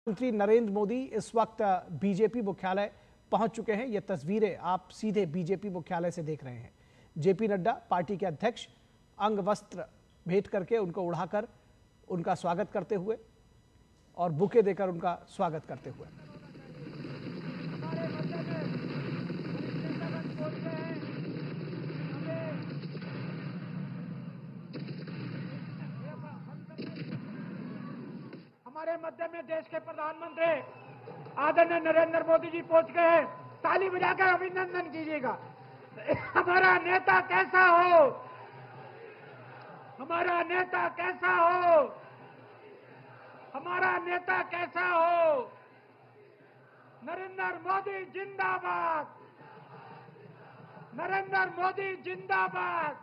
प्रधानमंत्री नरेंद्र मोदी इस वक्त बीजेपी मुख्यालय पहुंच चुके हैं। ये तस्वीरें आप सीधे बीजेपी मुख्यालय से देख रहे हैं। जेपी नड्डा पार्टी के अध्यक्ष अंग वस्त्र भेंट करके उनको उड़ाकर उनका स्वागत करते हुए और बुके देकर उनका स्वागत करते हुए। हमारे मध्य में देश के प्रधानमंत्री आदरणीय नरेंद्र मोदी जी पहुंच गए हैं। ताली बजाकर अभिनंदन कीजिएगा। हमारा नेता कैसा हो, हमारा नेता कैसा हो, हमारा नेता कैसा हो। नरेंद्र मोदी जिंदाबाद, नरेंद्र मोदी जिंदाबाद,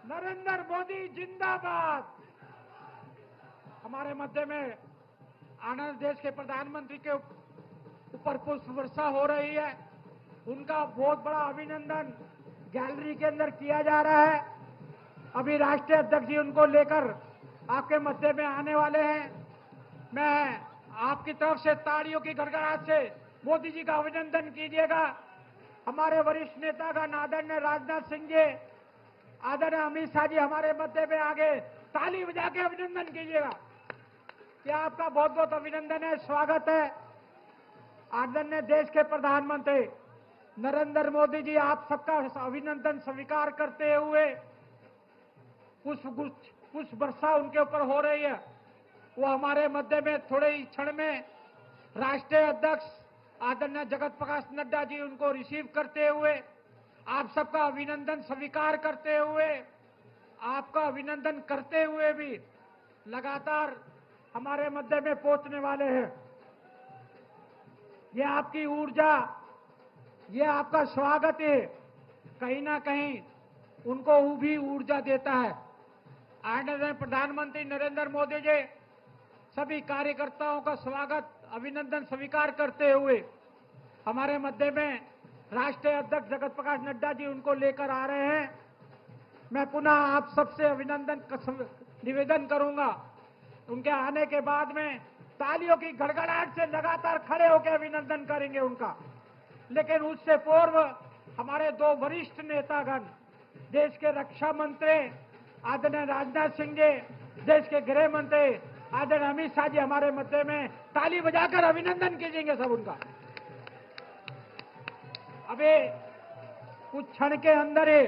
नरेंद्र मोदी जिंदाबाद। हमारे मध्य में आनंद देश के प्रधानमंत्री के ऊपर पुष्प वर्षा हो रही है। उनका बहुत बड़ा अभिनंदन गैलरी के अंदर किया जा रहा है। अभी राष्ट्रीय अध्यक्ष जी उनको लेकर आपके मध्य में आने वाले हैं। मैं आपकी तरफ से तालियों की गड़गड़ाहट से मोदी जी का अभिनंदन कीजिएगा। हमारे वरिष्ठ नेतागण आदरणीय राजनाथ सिंह जी, आदरणीय अमित शाह जी हमारे मध्य में आगे ताली बजा के अभिनंदन कीजिएगा। क्या आपका बहुत बहुत अभिनंदन है, स्वागत है। आदरणीय देश के प्रधानमंत्री नरेंद्र मोदी जी, आप सबका अभिनंदन स्वीकार करते हुए पुष्प वर्षा उनके ऊपर हो रही है। वो हमारे मध्य में थोड़े ही क्षण में राष्ट्रीय अध्यक्ष आदरणीय जगत प्रकाश नड्डा जी उनको रिसीव करते हुए आप सबका अभिनंदन स्वीकार करते हुए, आपका अभिनंदन करते हुए भी लगातार हमारे मध्य में पहुंचने वाले हैं। ये आपकी ऊर्जा, ये आपका स्वागत है, कहीं ना कहीं उनको भी ऊर्जा देता है। आदरणीय प्रधानमंत्री नरेंद्र मोदी जी सभी कार्यकर्ताओं का स्वागत अभिनंदन स्वीकार करते हुए हमारे मध्य में राष्ट्रीय अध्यक्ष जगत प्रकाश नड्डा जी उनको लेकर आ रहे हैं। मैं पुनः आप सबसे अभिनंदन निवेदन करूंगा। उनके आने के बाद में तालियों की गड़गड़ाहट से लगातार खड़े होकर अभिनंदन करेंगे उनका। लेकिन उससे पूर्व हमारे दो वरिष्ठ नेतागण, देश के रक्षा मंत्री आदरणीय राजनाथ सिंह जी, देश के गृह मंत्री आदरणीय अमित शाह जी हमारे मध्य में ताली बजाकर अभिनंदन कीजिएंगे सब उनका। अभी कुछ क्षण के अंदर ही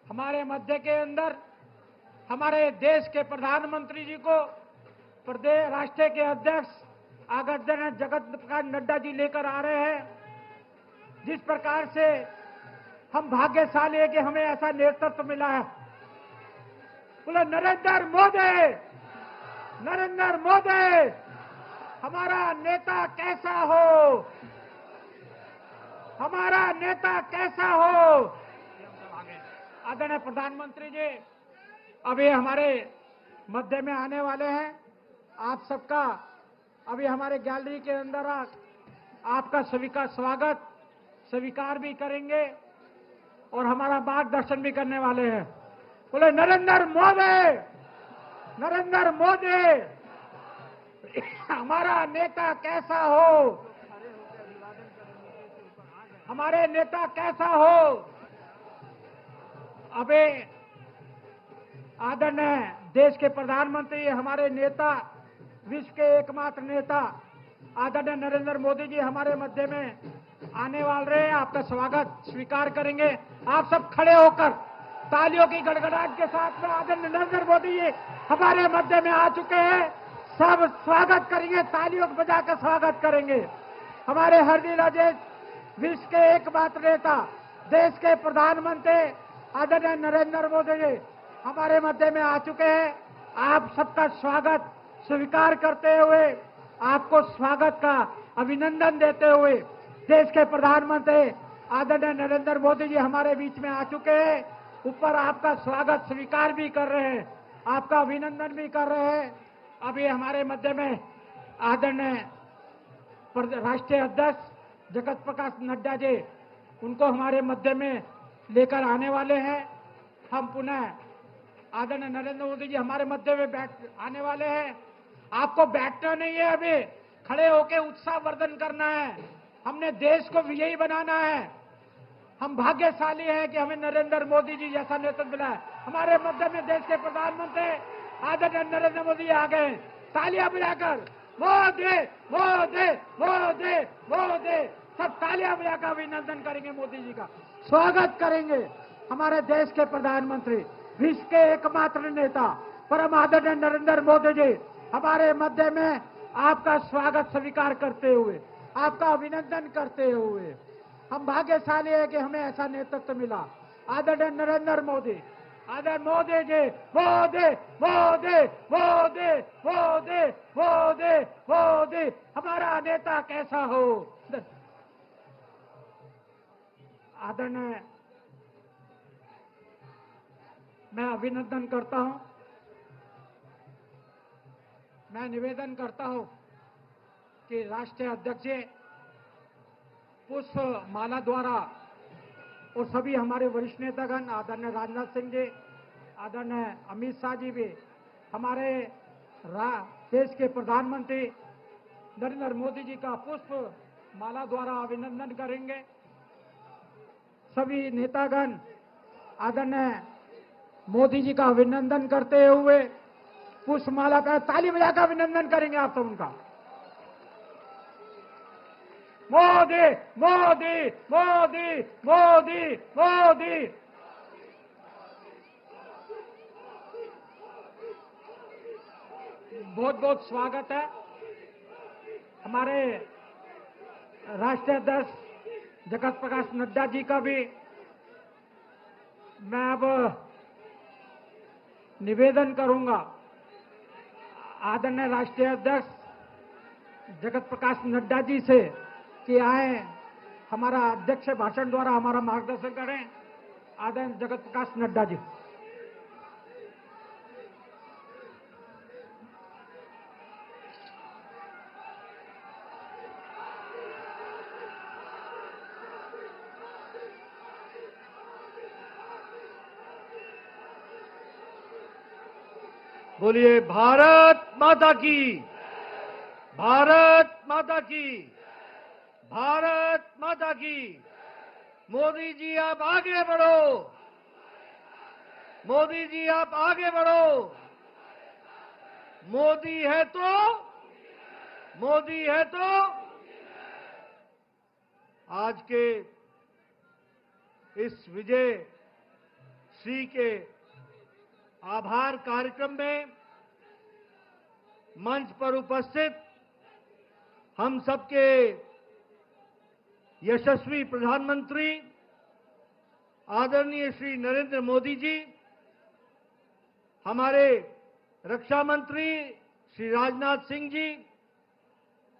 हमारे मध्य के अंदर हमारे देश के प्रधानमंत्री जी को प्रदेश राष्ट्र के अध्यक्ष आदरणीय जगत प्रकाश नड्डा जी लेकर आ रहे हैं। जिस प्रकार से हम भाग्यशाली है कि हमें ऐसा नेतृत्व मिला है। बोले नरेंद्र मोदी, नरेंद्र मोदी, हमारा नेता कैसा हो, हमारा नेता कैसा हो। आदरणीय प्रधानमंत्री जी अभी हमारे मध्य में आने वाले हैं। आप सबका अभी हमारे गैलरी के अंदर आपका सभी का स्वागत स्वीकार भी करेंगे और हमारा मार्गदर्शन भी करने वाले हैं। बोले नरेंद्र मोदी, नरेंद्र मोदी, हमारा नेता कैसा हो, हमारे नेता कैसा हो। अबे आदरणीय देश के प्रधानमंत्री, हमारे नेता, विश्व के एकमात्र नेता आदरणीय नरेंद्र मोदी जी हमारे मध्य में आने वाले हैं। आपका स्वागत स्वीकार करेंगे। आप सब खड़े होकर तालियों की गड़गड़ाहट के साथ में आदरणीय नरेंद्र मोदी जी हमारे मध्य में आ चुके हैं। सब स्वागत करेंगे, तालियों बजाकर स्वागत करेंगे। हमारे हृदय राजेश, विश्व के एकमात्र नेता, देश के प्रधानमंत्री आदरणीय नरेंद्र मोदी जी हमारे मध्य में आ चुके हैं। आप सबका स्वागत स्वीकार करते हुए, आपको स्वागत का अभिनंदन देते हुए देश के प्रधानमंत्री आदरणीय नरेंद्र मोदी जी हमारे बीच में आ चुके हैं। ऊपर आपका स्वागत स्वीकार भी कर रहे हैं, आपका अभिनंदन भी कर रहे हैं। अभी हमारे मध्य में आदरणीय राष्ट्रीय अध्यक्ष जगत प्रकाश नड्डा जी उनको हमारे मध्य में लेकर आने वाले हैं। हम पुनः आदरणीय नरेंद्र मोदी जी हमारे मध्य में बैठ आने वाले हैं। आपको बैठना नहीं है, अभी खड़े होकर उत्साहवर्धन करना है। हमने देश को विजयी बनाना है। हम भाग्यशाली हैं कि हमें नरेंद्र मोदी जी जैसा नेतृत्व मिला है। हमारे मध्य में देश के प्रधानमंत्री आदरणीय नरेंद्र मोदी आ गए। तालियां बजाकर मोदी मोदी मोदी मोदी, सब तालियां बजाकर अभिनंदन करेंगे, मोदी जी का स्वागत करेंगे। हमारे देश के प्रधानमंत्री, विश्व के एकमात्र नेता परम आदरणीय नरेंद्र मोदी जी हमारे मध्य में आपका स्वागत स्वीकार करते हुए, आपका अभिनंदन करते हुए, हम भाग्यशाली है कि हमें ऐसा नेतृत्व मिला। आदरणीय नरेंद्र मोदी, आदरणीय मोदी जी, मोदी मोदी मोदी मोदी मोदी मोदी, हमारा नेता कैसा हो। आदरणीय, मैं अभिनंदन करता हूं, मैं निवेदन करता हूं कि राष्ट्रीय अध्यक्ष जी पुष्प माला द्वारा और सभी हमारे वरिष्ठ नेतागण, आदरणीय राजनाथ सिंह जी, आदरणीय अमित शाह जी भी हमारे देश के प्रधानमंत्री नरेंद्र मोदी जी का पुष्प माला द्वारा अभिनंदन करेंगे। सभी नेतागण आदरणीय मोदी जी का अभिनंदन करते हुए पुष्प माला का ताली बजाकर अभिनंदन करेंगे आप सब उनका। मोदी मोदी मोदी मोदी मोदी। बहुत बहुत स्वागत है हमारे राष्ट्रीय अध्यक्ष जगत प्रकाश नड्डा जी का भी। मैं अब निवेदन करूंगा आदरणीय राष्ट्रीय अध्यक्ष जगत प्रकाश नड्डा जी से कि आए हमारा अध्यक्ष भाषण द्वारा हमारा मार्गदर्शन करें। आदरणीय जगत प्रकाश नड्डा जी। बोलिए भारत माता की, भारत माता की, भारत माता की। मोदी जी आप आगे बढ़ो, मोदी जी आप आगे बढ़ो। मोदी है तो, मोदी है तो। आज के इस विजय श्री के आभार कार्यक्रम में मंच पर उपस्थित हम सबके यशस्वी प्रधानमंत्री आदरणीय श्री नरेंद्र मोदी जी, हमारे रक्षा मंत्री श्री राजनाथ सिंह जी,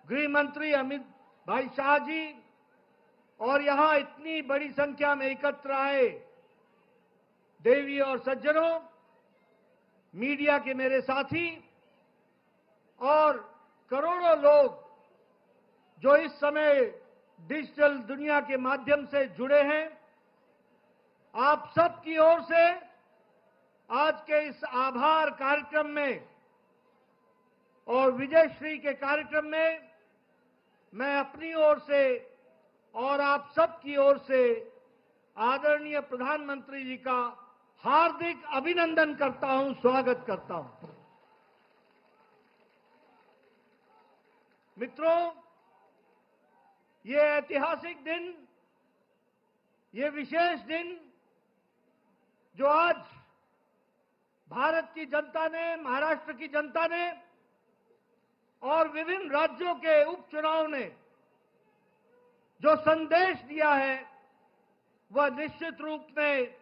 गृह मंत्री अमित भाई शाह जी, और यहां इतनी बड़ी संख्या में एकत्र आए देवी और सज्जनों, मीडिया के मेरे साथी और करोड़ों लोग जो इस समय डिजिटल दुनिया के माध्यम से जुड़े हैं, आप सब की ओर से आज के इस आभार कार्यक्रम में और विजयश्री के कार्यक्रम में मैं अपनी ओर से और आप सब की ओर से आदरणीय प्रधानमंत्री जी का हार्दिक अभिनंदन करता हूं, स्वागत करता हूं। मित्रों, ये ऐतिहासिक दिन, ये विशेष दिन जो आज भारत की जनता ने, महाराष्ट्र की जनता ने और विभिन्न राज्यों के उपचुनाव ने जो संदेश दिया है, वह निश्चित रूप में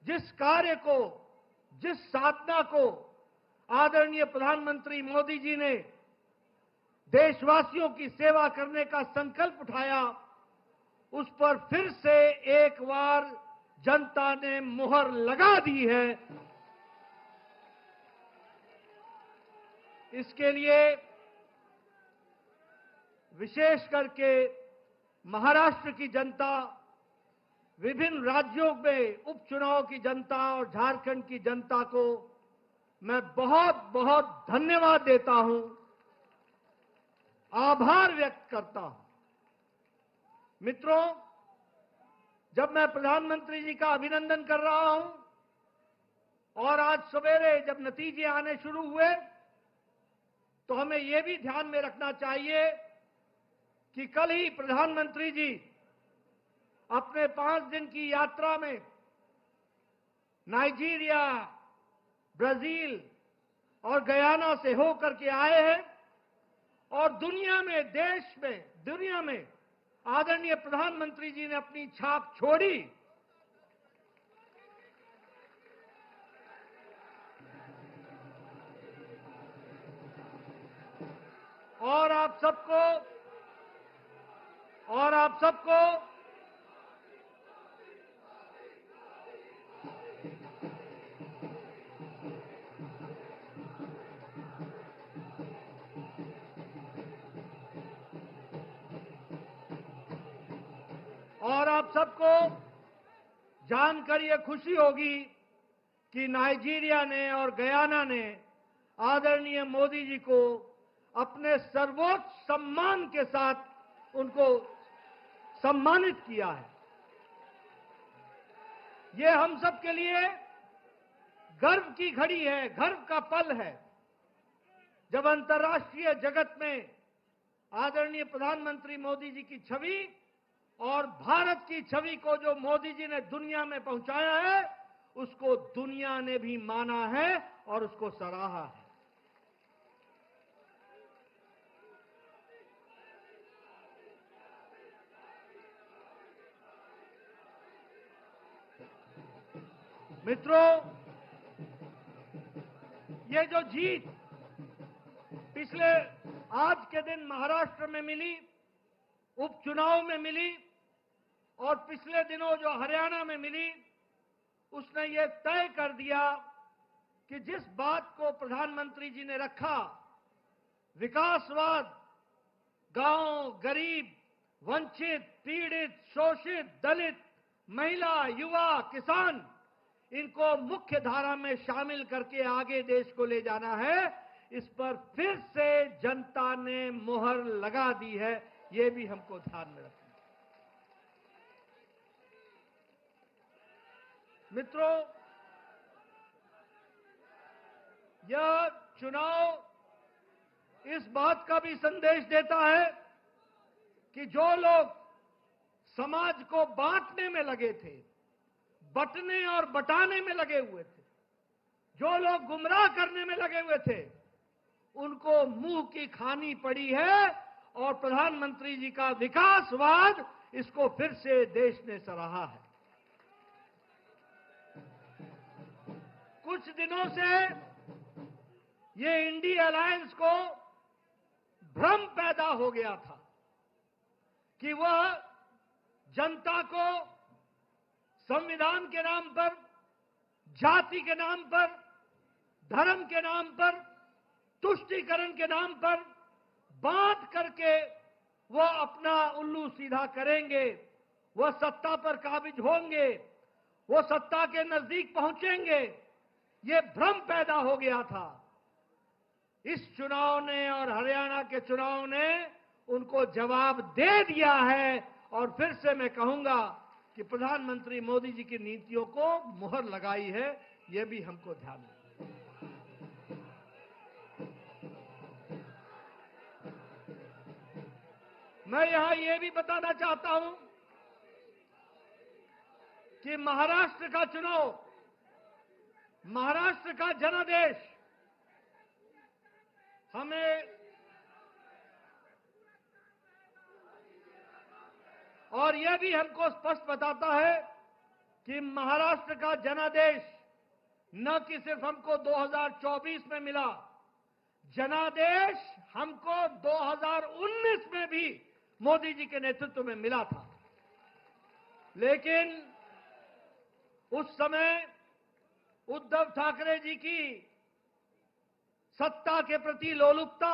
जिस कार्य को, जिस साधना को आदरणीय प्रधानमंत्री मोदी जी ने देशवासियों की सेवा करने का संकल्प उठाया, उस पर फिर से एक बार जनता ने मुहर लगा दी है। इसके लिए विशेष करके महाराष्ट्र की जनता, विभिन्न राज्यों में उपचुनाव की जनता और झारखंड की जनता को मैं बहुत बहुत धन्यवाद देता हूं, आभार व्यक्त करता हूं। मित्रों, जब मैं प्रधानमंत्री जी का अभिनंदन कर रहा हूं और आज सवेरे जब नतीजे आने शुरू हुए, तो हमें यह भी ध्यान में रखना चाहिए कि कल ही प्रधानमंत्री जी अपने 5 दिन की यात्रा में नाइजीरिया, ब्राजील और गयाना से होकर के आए हैं और दुनिया में आदरणीय प्रधानमंत्री जी ने अपनी छाप छोड़ी। और आप सबको जानकर यह खुशी होगी कि नाइजीरिया ने और गयाना ने आदरणीय मोदी जी को अपने सर्वोच्च सम्मान के साथ उनको सम्मानित किया है। ये हम सब के लिए गर्व की घड़ी है, गर्व का पल है, जब अंतर्राष्ट्रीय जगत में आदरणीय प्रधानमंत्री मोदी जी की छवि और भारत की छवि को जो मोदी जी ने दुनिया में पहुंचाया है, उसको दुनिया ने भी माना है और उसको सराहा है। मित्रों, ये जो जीत पिछले आज के दिन महाराष्ट्र में मिली, उपचुनाव में मिली और पिछले दिनों जो हरियाणा में मिली, उसने ये तय कर दिया कि जिस बात को प्रधानमंत्री जी ने रखा, विकासवाद, गांव, गरीब, वंचित, पीड़ित, शोषित, दलित, महिला, युवा, किसान, इनको मुख्य धारा में शामिल करके आगे देश को ले जाना है, इस पर फिर से जनता ने मुहर लगा दी है। ये भी हमको ध्यान में रखना है। मित्रों, यह चुनाव इस बात का भी संदेश देता है कि जो लोग समाज को बांटने में लगे थे, बंटने और बटाने में लगे हुए थे, जो लोग गुमराह करने में लगे हुए थे, उनको मुंह की खानी पड़ी है और प्रधानमंत्री जी का विकासवाद, इसको फिर से देश ने सराहा है। कुछ दिनों से ये इंडी अलायंस को भ्रम पैदा हो गया था कि वह जनता को संविधान के नाम पर, जाति के नाम पर, धर्म के नाम पर, तुष्टीकरण के नाम पर बांट करके वह अपना उल्लू सीधा करेंगे, वह सत्ता पर काबिज होंगे, वो सत्ता के नजदीक पहुंचेंगे। ये भ्रम पैदा हो गया था। इस चुनाव ने और हरियाणा के चुनाव ने उनको जवाब दे दिया है और फिर से मैं कहूंगा कि प्रधानमंत्री मोदी जी की नीतियों को मुहर लगाई है। यह भी हमको ध्यान में। मैं यहां यह भी बताना चाहता हूं कि महाराष्ट्र का चुनाव, महाराष्ट्र का जनादेश हमें और यह भी हमको स्पष्ट बताता है कि महाराष्ट्र का जनादेश न कि सिर्फ हमको 2024 में मिला, जनादेश हमको 2019 में भी मोदी जी के नेतृत्व में मिला था। लेकिन उस समय उद्धव ठाकरे जी की सत्ता के प्रति लोलुपता,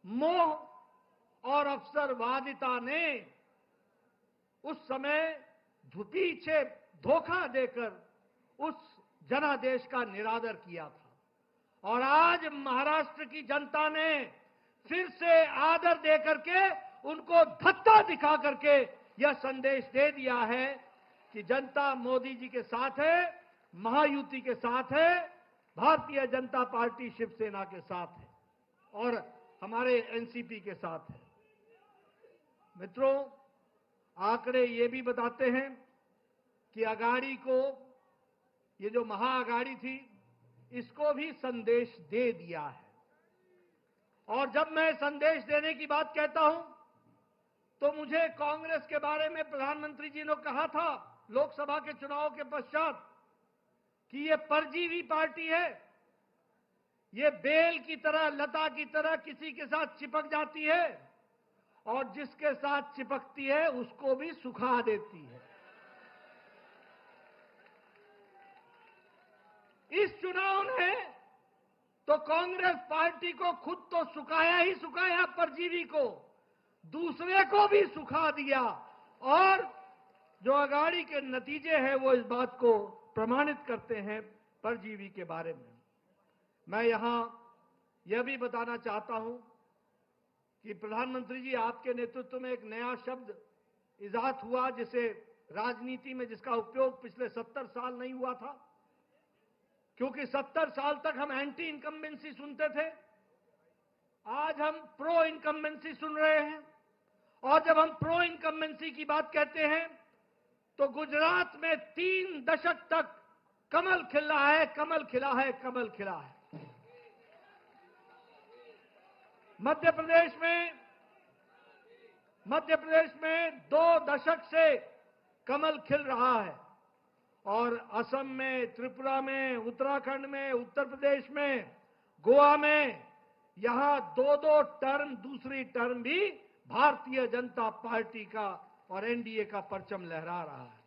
मोह और अवसरवादिता ने उस समय पीछे धोखा देकर उस जनादेश का निरादर किया था। और आज महाराष्ट्र की जनता ने फिर से आदर दे करके उनको धत्ता दिखा करके यह संदेश दे दिया है कि जनता मोदी जी के साथ है, महायुति के साथ है, भारतीय जनता पार्टी शिवसेना के साथ है और हमारे एनसीपी के साथ है। मित्रों, आंकड़े ये भी बताते हैं कि अगाड़ी को, ये जो महाअगाड़ी थी, इसको भी संदेश दे दिया है। और जब मैं संदेश देने की बात कहता हूं तो मुझे कांग्रेस के बारे में प्रधानमंत्री जी ने कहा था लोकसभा के चुनाव के पश्चात कि ये परजीवी पार्टी है, ये बेल की तरह, लता की तरह किसी के साथ चिपक जाती है और जिसके साथ चिपकती है उसको भी सुखा देती है। इस चुनाव ने तो कांग्रेस पार्टी को खुद तो सुखाया ही सुखाया, परजीवी को, दूसरे को भी सुखा दिया। और जो अगाड़ी के नतीजे हैं वो इस बात को प्रमाणित करते हैं परजीवी के बारे में। मैं यहां यह भी बताना चाहता हूं कि प्रधानमंत्री जी, आपके नेतृत्व में एक नया शब्द इजाद हुआ जिसे राजनीति में, जिसका उपयोग पिछले 70 साल नहीं हुआ था, क्योंकि 70 साल तक हम एंटी इनकम्बेंसी सुनते थे। आज हम प्रो इनकम्बेंसी सुन रहे हैं। और जब हम प्रो इनकम्बेंसी की बात कहते हैं तो गुजरात में 3 दशक तक कमल खिला है, कमल खिला है, कमल खिला है। मध्य प्रदेश में 2 दशक से कमल खिल रहा है और असम में, त्रिपुरा में, उत्तराखंड में, उत्तर प्रदेश में, गोवा में, यहां 2-2 टर्म, दूसरी टर्म भी भारतीय जनता पार्टी का और एनडीए का परचम लहरा रहा है।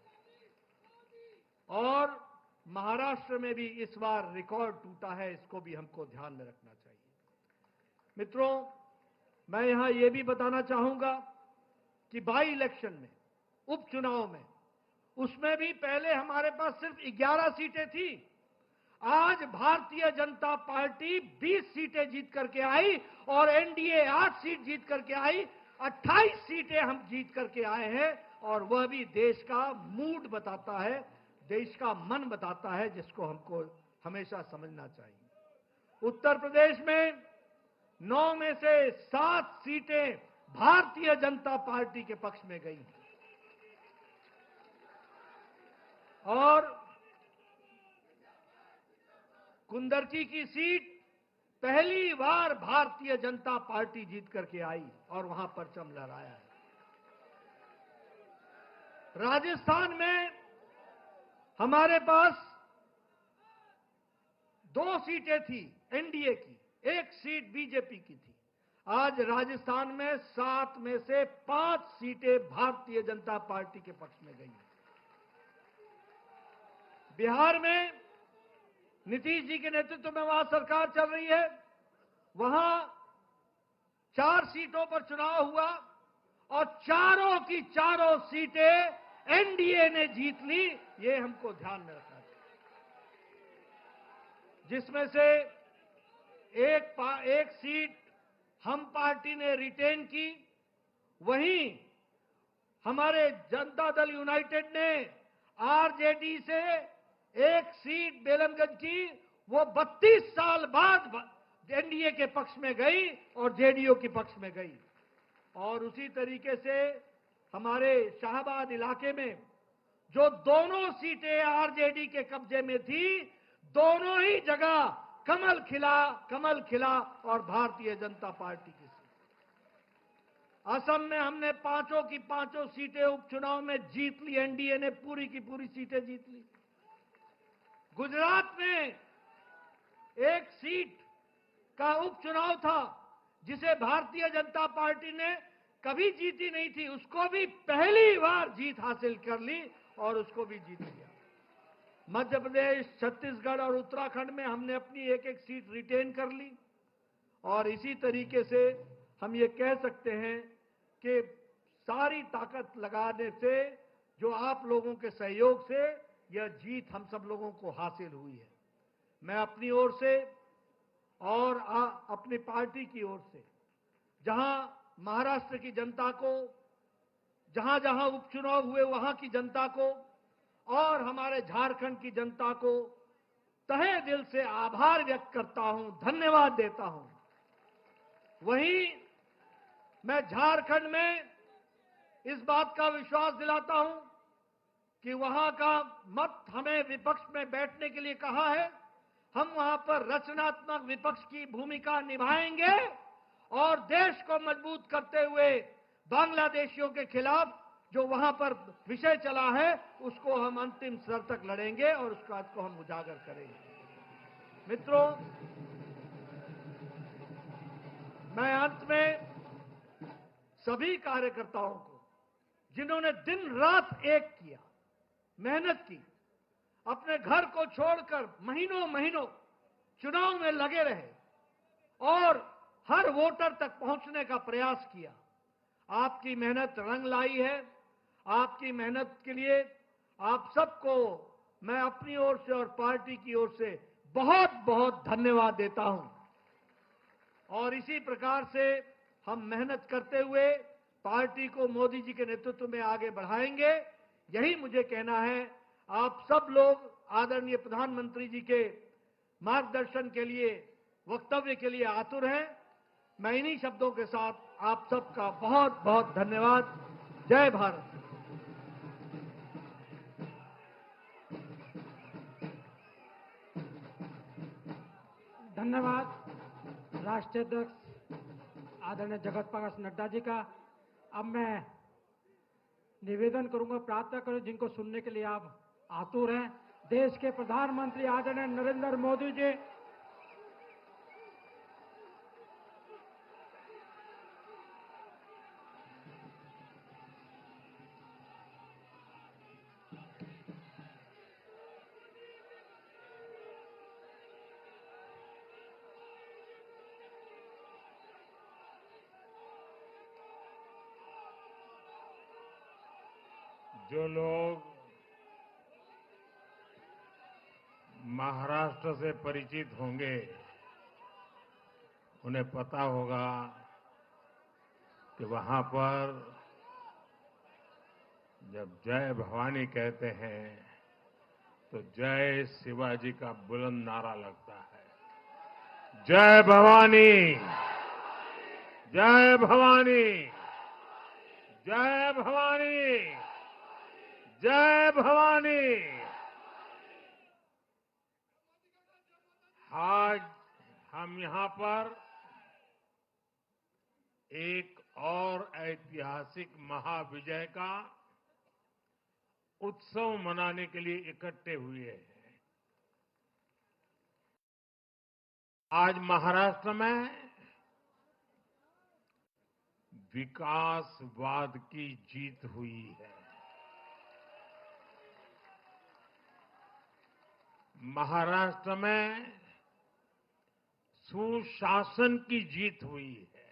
और महाराष्ट्र में भी इस बार रिकॉर्ड टूटा है, इसको भी हमको ध्यान में रखना चाहिए। मित्रों, मैं यहां यह भी बताना चाहूंगा कि बाई इलेक्शन में, उपचुनाव में, उसमें भी पहले हमारे पास सिर्फ 11 सीटें थी। आज भारतीय जनता पार्टी 20 सीटें जीत करके आई और एनडीए 8 सीट जीत करके आई। 28 सीटें हम जीत करके आए हैं और वह भी देश का मूड बताता है, देश का मन बताता है, जिसको हमको हमेशा समझना चाहिए। उत्तर प्रदेश में 9 में से 7 सीटें भारतीय जनता पार्टी के पक्ष में गई और कुंदरकी की सीट पहली बार भारतीय जनता पार्टी जीत करके आई और वहां परचम लहराया है। राजस्थान में हमारे पास 2 सीटें थी एनडीए की, 1 सीट बीजेपी की थी। आज राजस्थान में 7 में से 5 सीटें भारतीय जनता पार्टी के पक्ष में गई। बिहार में नीतीश जी के नेतृत्व में वहां सरकार चल रही है, वहां 4 सीटों पर चुनाव हुआ और चारों की चारों सीटें एनडीए ने जीत ली। ये हमको ध्यान में रखना चाहिए। जिसमें से एक सीट हम पार्टी ने रिटेन की, वहीं हमारे जनता दल यूनाइटेड ने आरजेडी से 1 सीट बेलमगंज की, वो 32 साल बाद एनडीए के पक्ष में गई और जेडीयू के पक्ष में गई। और उसी तरीके से हमारे शाहबाद इलाके में जो दोनों सीटें आरजेडी के कब्जे में थी, दोनों ही जगह कमल खिला और भारतीय जनता पार्टी की सीट। असम में हमने 5 की 5 सीटें उपचुनाव में जीत ली, एनडीए ने पूरी की पूरी सीटें जीत ली। गुजरात में 1 सीट का उपचुनाव था जिसे भारतीय जनता पार्टी ने कभी जीती नहीं थी, उसको भी पहली बार जीत हासिल कर ली और उसको भी जीत लिया। मध्य प्रदेश, छत्तीसगढ़ और उत्तराखंड में हमने अपनी 1-1 सीट रिटेन कर ली। और इसी तरीके से हम ये कह सकते हैं कि सारी ताकत लगाने से, जो आप लोगों के सहयोग से यह जीत हम सब लोगों को हासिल हुई है। मैं अपनी ओर से और अपनी पार्टी की ओर से जहां महाराष्ट्र की जनता को, जहां जहां उपचुनाव हुए वहां की जनता को और हमारे झारखंड की जनता को तहे दिल से आभार व्यक्त करता हूं, धन्यवाद देता हूं। वहीं मैं झारखंड में इस बात का विश्वास दिलाता हूं कि वहां का मत हमें विपक्ष में बैठने के लिए कहा है, हम वहां पर रचनात्मक विपक्ष की भूमिका निभाएंगे और देश को मजबूत करते हुए बांग्लादेशियों के खिलाफ जो वहां पर विषय चला है उसको हम अंतिम स्तर तक लड़ेंगे और उस बात को हम उजागर करेंगे। मित्रों, मैं अंत में सभी कार्यकर्ताओं को जिन्होंने दिन रात एक किया, मेहनत की, अपने घर को छोड़कर महीनों महीनों चुनाव में लगे रहे और हर वोटर तक पहुंचने का प्रयास किया, आपकी मेहनत रंग लाई है। आपकी मेहनत के लिए आप सबको मैं अपनी ओर से और पार्टी की ओर से बहुत बहुत धन्यवाद देता हूं। और इसी प्रकार से हम मेहनत करते हुए पार्टी को मोदी जी के नेतृत्व में आगे बढ़ाएंगे, यही मुझे कहना है। आप सब लोग आदरणीय प्रधानमंत्री जी के मार्गदर्शन के लिए, वक्तव्य के लिए आतुर हैं। मैं इन्हीं शब्दों के साथ आप सबका बहुत बहुत धन्यवाद। जय भारत। धन्यवाद राष्ट्रीय अध्यक्ष आदरणीय जगत प्रकाश नड्डा जी का। अब मैं निवेदन करूंगा, प्रार्थना करूं, जिनको सुनने के लिए आप आतुर हैं, देश के प्रधानमंत्री आदरणीय नरेंद्र मोदी जी। जो लोग महाराष्ट्र से परिचित होंगे उन्हें पता होगा कि वहां पर जब जय भवानी कहते हैं तो जय शिवाजी का बुलंद नारा लगता है। जय भवानी, जय भवानी, जय भवानी, जय भवानी। आज हम यहां पर एक और ऐतिहासिक महाविजय का उत्सव मनाने के लिए इकट्ठे हुए हैं। आज महाराष्ट्र में विकासवाद की जीत हुई है। महाराष्ट्र में सुशासन की जीत हुई है।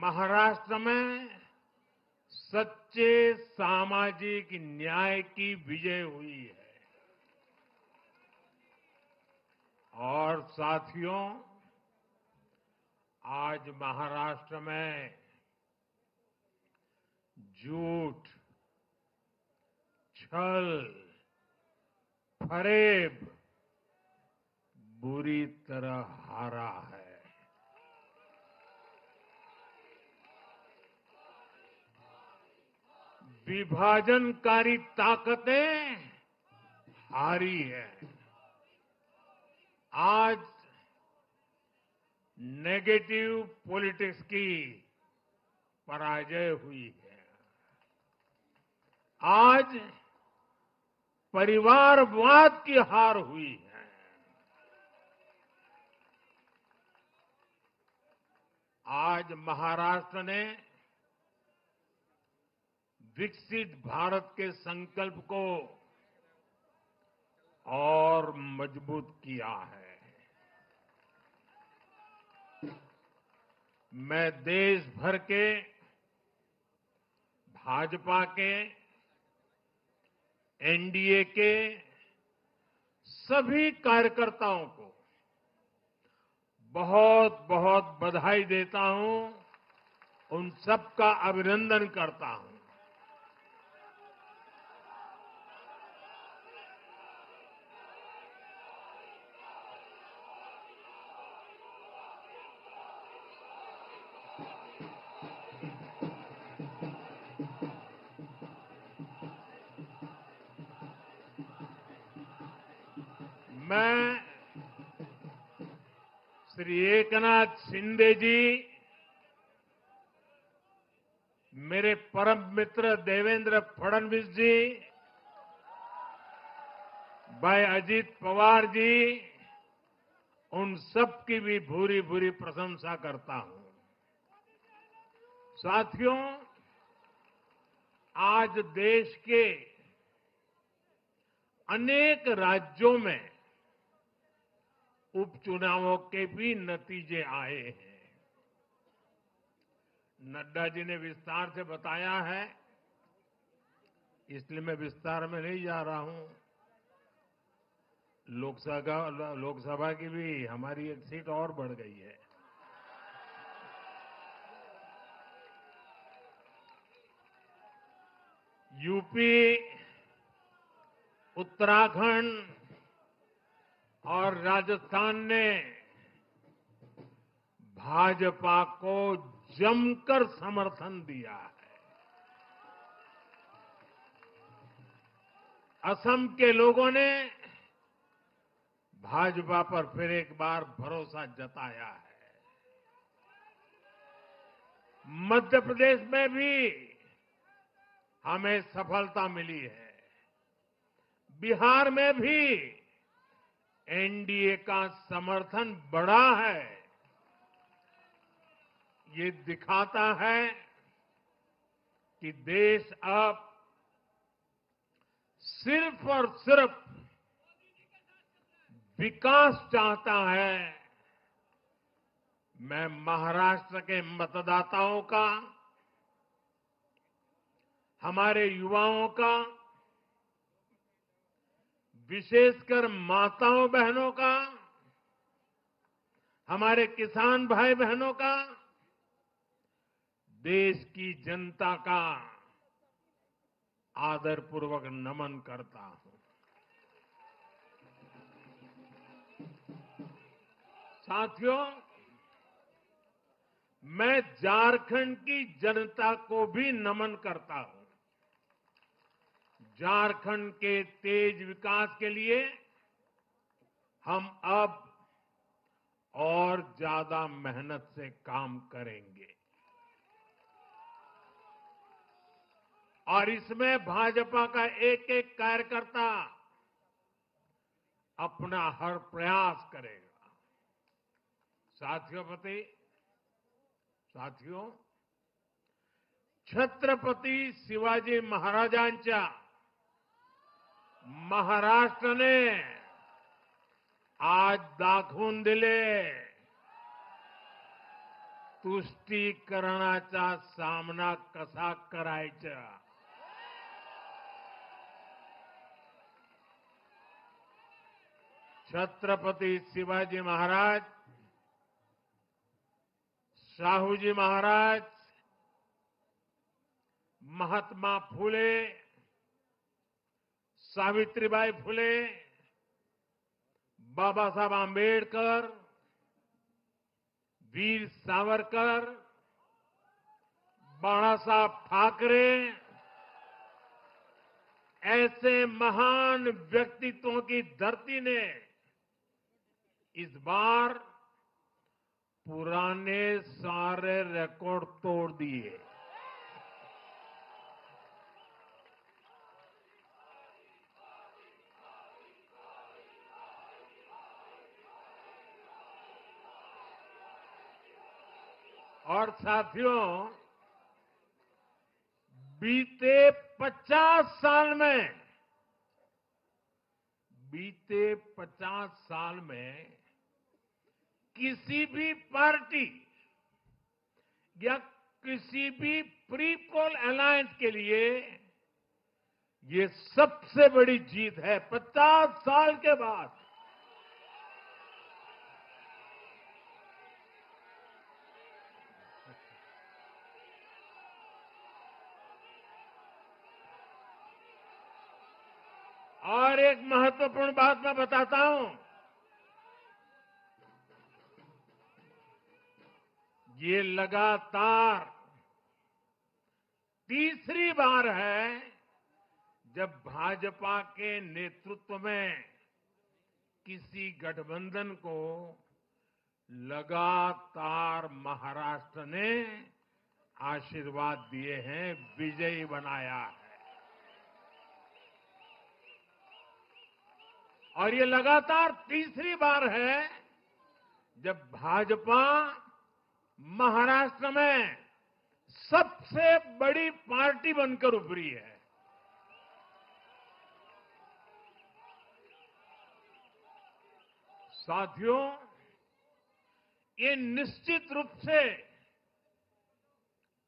महाराष्ट्र में सच्चे सामाजिक न्याय की विजय हुई है। और साथियों, आज महाराष्ट्र में झूठ, छल, फरेब बुरी तरह हारा है। विभाजनकारी ताकतें हारी है। आज नेगेटिव पॉलिटिक्स की पराजय हुई है। आज परिवारवाद की हार हुई है। आज महाराष्ट्र ने विकसित भारत के संकल्प को और मजबूत किया है। मैं देश भर के भाजपा के, एनडीए के सभी कार्यकर्ताओं को बहुत बहुत बधाई देता हूं, उन सबका अभिनंदन करता हूं। मैं श्री एकनाथ शिंदे जी, मेरे परम मित्र देवेंद्र फडणवीस जी, भाई अजीत पवार जी, उन सब की भी भूरी भूरी प्रशंसा करता हूं। साथियों, आज देश के अनेक राज्यों में उपचुनावों के भी नतीजे आए हैं। नड्डा जी ने विस्तार से बताया है, इसलिए मैं विस्तार में नहीं जा रहा हूं। लोकसभा की भी हमारी एक सीट और बढ़ गई है। यूपी, उत्तराखंड और राजस्थान ने भाजपा को जमकर समर्थन दिया है। असम के लोगों ने भाजपा पर फिर एक बार भरोसा जताया है। मध्य प्रदेश में भी हमें सफलता मिली है। बिहार में भी एनडीए का समर्थन बढ़ा है। ये दिखाता है कि देश अब सिर्फ और सिर्फ विकास चाहता है। मैं महाराष्ट्र के मतदाताओं का, हमारे युवाओं का, विशेषकर माताओं बहनों का, हमारे किसान भाई बहनों का, देश की जनता का आदरपूर्वक नमन करता हूं। साथियों, मैं झारखंड की जनता को भी नमन करता हूं। झारखंड के तेज विकास के लिए हम अब और ज्यादा मेहनत से काम करेंगे और इसमें भाजपा का एक एक कार्यकर्ता अपना हर प्रयास करेगा। साथियों, छत्रपती शिवाजी महाराजांच्या महाराष्ट्राने आज दाखवून दिले, तुष्टीकरणाचा सामना कसा करायचा। छत्रपती शिवाजी महाराज, शाहूजी महाराज, महात्मा फुले, सावित्रीबाई फुले, बाबा साहब आंबेडकर, वीर सावरकर, बाला साहब ठाकरे, ऐसे महान व्यक्तित्वों की धरती ने इस बार पुराने सारे रिकॉर्ड तोड़ दिए। और साथियों, बीते 50 साल में किसी भी पार्टी या किसी भी प्री पोल अलायंस के लिए ये सबसे बड़ी जीत है 50 साल के बाद। और एक महत्वपूर्ण बात मैं बताता हूं, ये लगातार तीसरी बार है जब भाजपा के नेतृत्व में किसी गठबंधन को लगातार महाराष्ट्र ने आशीर्वाद दिए हैं, विजयी बनाया है। और ये लगातार तीसरी बार है जब भाजपा महाराष्ट्र में सबसे बड़ी पार्टी बनकर उभरी है। साथियों, ये निश्चित रूप से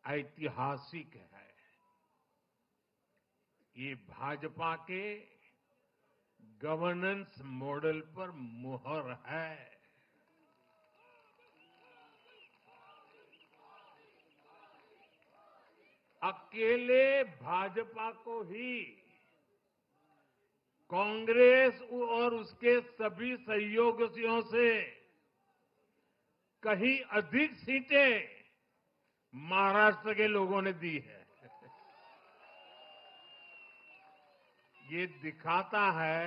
ऐतिहासिक है। ये भाजपा के गवर्नेंस मॉडल पर मुहर है। अकेले भाजपा को ही कांग्रेस और उसके सभी सहयोगियों से कहीं अधिक सीटें महाराष्ट्र के लोगों ने दी है। ये दिखाता है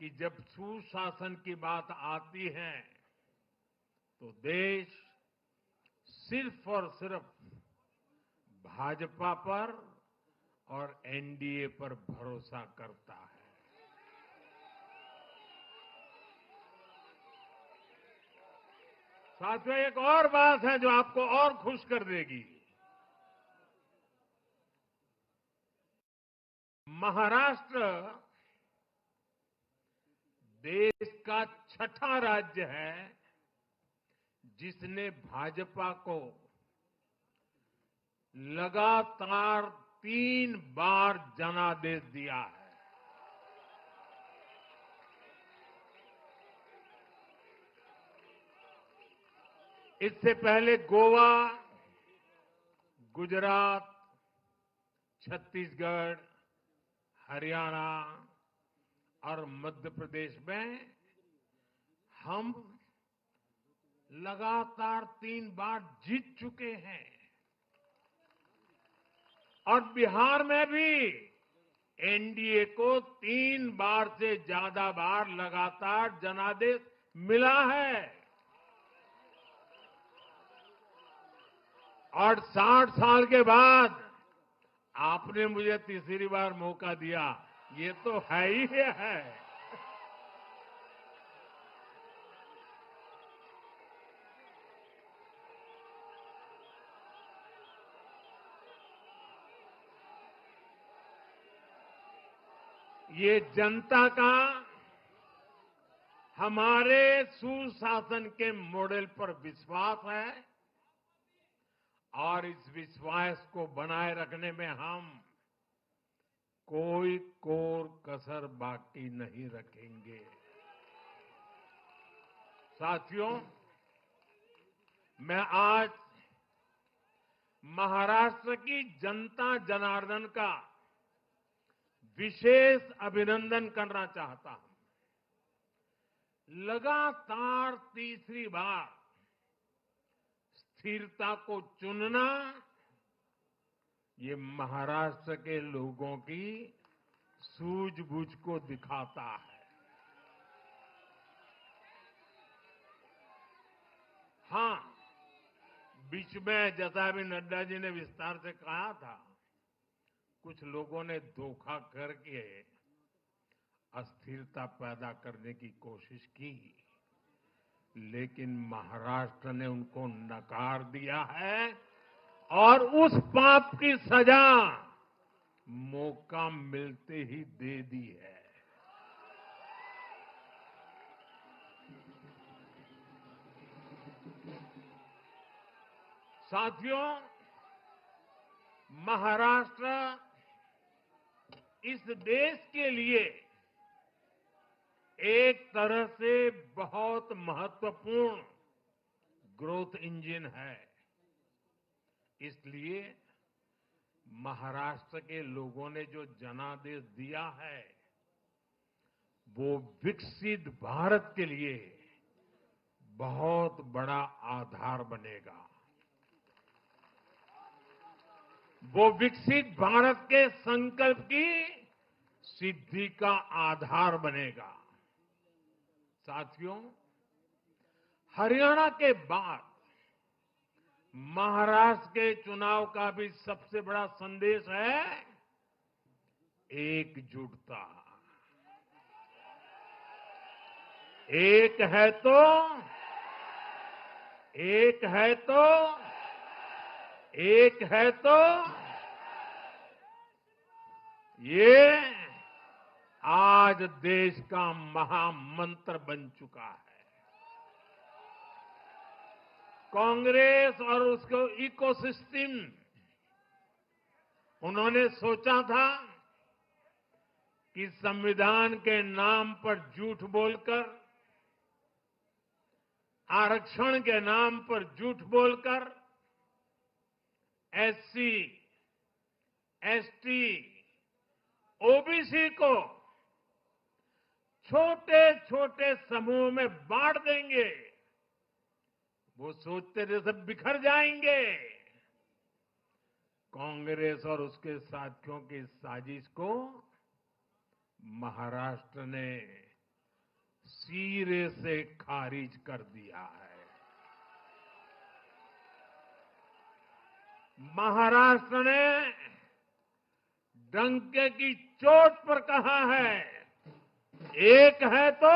कि जब सुशासन की बात आती है तो देश सिर्फ और सिर्फ भाजपा पर और एनडीए पर भरोसा करता है। साथियों, एक और बात है जो आपको और खुश कर देगी। महाराष्ट्र देश का छठा राज्य है जिसने भाजपा को लगातार 3 बार जनादेश दिया है। इससे पहले गोवा, गुजरात, छत्तीसगढ़, हरियाणा और मध्य प्रदेश में हम लगातार 3 बार जीत चुके हैं। और बिहार में भी एनडीए को 3 बार से ज्यादा बार लगातार जनादेश मिला है। और 60 साल के बाद आपने मुझे तीसरी बार मौका दिया, ये तो है ही है। ये जनता का हमारे सुशासन के मॉडल पर विश्वास है और इस विश्वास को बनाए रखने में हम कोई कोर कसर बाकी नहीं रखेंगे। साथियों, मैं आज महाराष्ट्र की जनता जनार्दन का विशेष अभिनंदन करना चाहता हूं। लगातार तीसरी बार स्थिरता को चुनना ये महाराष्ट्र के लोगों की सूझबूझ को दिखाता है। हां, बीच में जैसा अभी नड्डा जी ने विस्तार से कहा था, कुछ लोगों ने धोखा करके अस्थिरता पैदा करने की कोशिश की, लेकिन महाराष्ट्र ने उनको नकार दिया है और उस पाप की सजा मौका मिलते ही दे दी है। साथियों, महाराष्ट्र इस देश के लिए एक तरह से बहुत महत्वपूर्ण ग्रोथ इंजन है। इसलिए महाराष्ट्र के लोगों ने जो जनादेश दिया है वो विकसित भारत के लिए बहुत बड़ा आधार बनेगा। वो विकसित भारत के संकल्प की सिद्धि का आधार बनेगा। साथियों, हरियाणा के बाद महाराष्ट्र के चुनाव का भी सबसे बड़ा संदेश है एकजुटता। एक है तो एक है तो एक है तो ये आज देश का महामंत्र बन चुका है। कांग्रेस और उसको इकोसिस्टम, उन्होंने सोचा था कि संविधान के नाम पर झूठ बोलकर, आरक्षण के नाम पर झूठ बोलकर एससी, एसटी, ओबीसी को छोटे छोटे समूह में बांट देंगे। वो सोचते थे सब बिखर जाएंगे। कांग्रेस और उसके साथियों की साजिश को महाराष्ट्र ने सिरे से खारिज कर दिया है। महाराष्ट्र ने डंके की चोट पर कहा है, एक है तो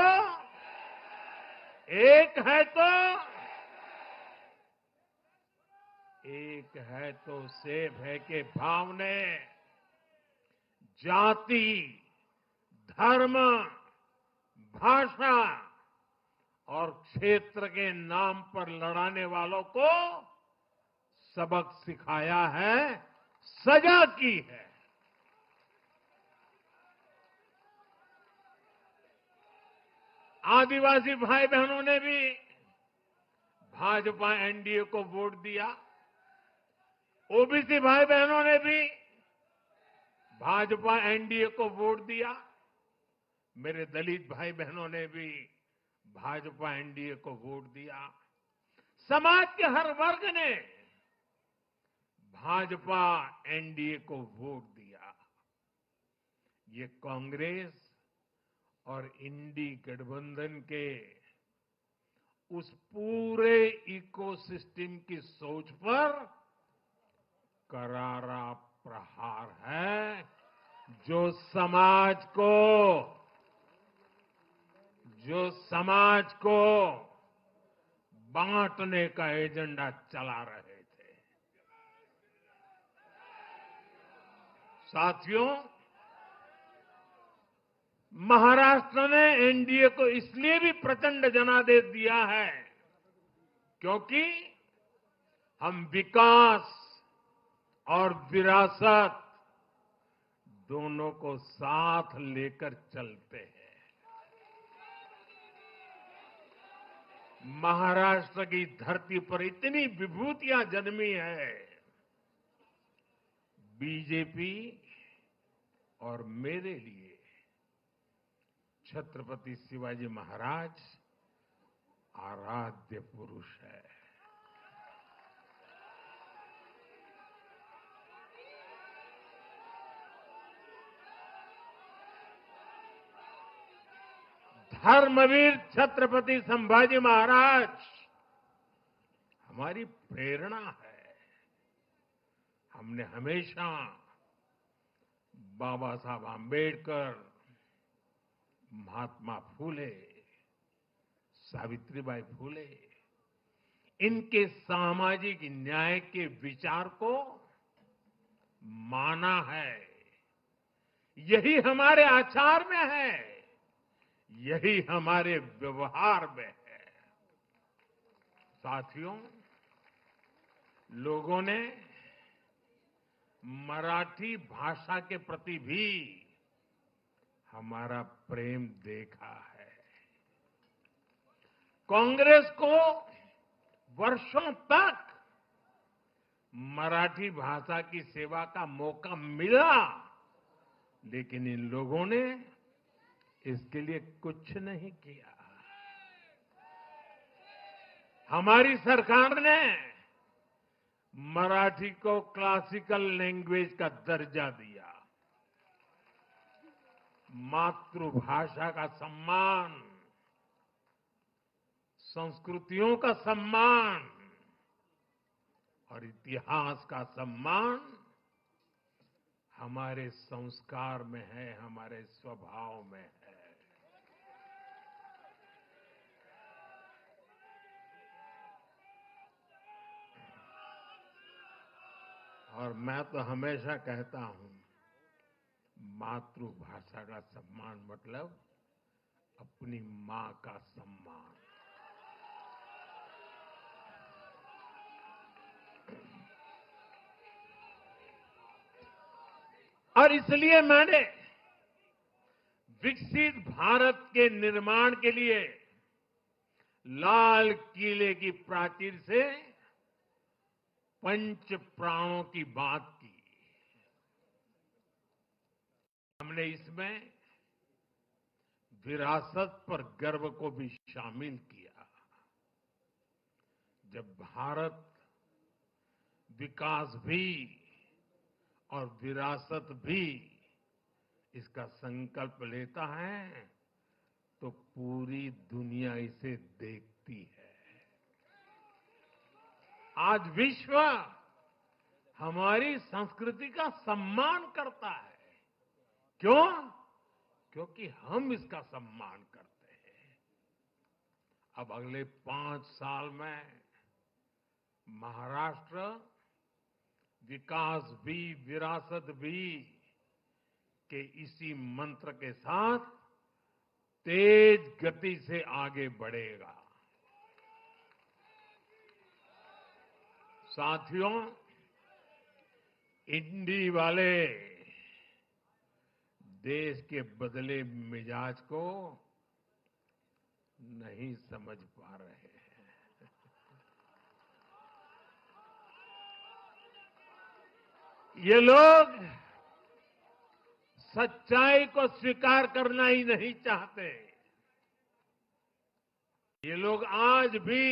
एक है तो एक है तो सेब है के भाव ने जाति, धर्म, भाषा और क्षेत्र के नाम पर लड़ाने वालों को सबक सिखाया है, सजा की है। आदिवासी भाई बहनों ने भी भाजपा एनडीए को वोट दिया। ओबीसी भाई बहनों ने भी भाजपा एनडीए को वोट दिया। मेरे दलित भाई बहनों ने भी भाजपा एनडीए को वोट दिया। समाज के हर वर्ग ने भाजपा एनडीए को वोट दिया। ये कांग्रेस और इंडी गठबंधन के उस पूरे इकोसिस्टम की सोच पर करारा प्रहार है जो समाज को बांटने का एजेंडा चला रहे थे। साथियों, महाराष्ट्र ने एनडीए को इसलिए भी प्रचंड जनादेश दिया है क्योंकि हम विकास और विरासत दोनों को साथ लेकर चलते हैं। महाराष्ट्र की धरती पर इतनी विभूतियां जन्मी है। बीजेपी और मेरे लिए छत्रपति शिवाजी महाराज आराध्य पुरुष है। धर्मवीर छत्रपति संभाजी महाराज हमारी प्रेरणा है। हमने हमेशा बाबा साहब आंबेडकर, महात्मा फूले, सावित्रीबाई फूले, इनके सामाजिक न्याय के विचार को माना है। यही हमारे आचार में है, यही हमारे व्यवहार में है। साथियों, लोगों ने मराठी भाषा के प्रति भी हमारा प्रेम देखा है। कांग्रेस को वर्षों तक मराठी भाषा की सेवा का मौका मिला, लेकिन इन लोगों ने इसके लिए कुछ नहीं किया। हमारी सरकार ने मराठी को क्लासिकल लैंग्वेज का दर्जा दिया। मातृभाषा का सम्मान, संस्कृतियों का सम्मान और इतिहास का सम्मान हमारे संस्कार में है, हमारे स्वभाव में है। और मैं तो हमेशा कहता हूं, मातृभाषा का सम्मान मतलब अपनी मां का सम्मान। और इसलिए मैंने विकसित भारत के निर्माण के लिए लाल किले की प्राचीर से पंच प्राणों की बात की। हमने इसमें विरासत पर गर्व को भी शामिल किया। जब भारत विकास भी और विरासत भी इसका संकल्प लेता है तो पूरी दुनिया इसे देखती है। आज विश्व हमारी संस्कृति का सम्मान करता है। क्यों? क्योंकि हम इसका सम्मान करते हैं। अब अगले 5 साल में महाराष्ट्र विकास भी विरासत भी के इसी मंत्र के साथ तेज गति से आगे बढ़ेगा। साथियों, इंडी वाले देश के बदले मिजाज को नहीं समझ पा रहे हैं। ये लोग सच्चाई को स्वीकार करना ही नहीं चाहते। ये लोग आज भी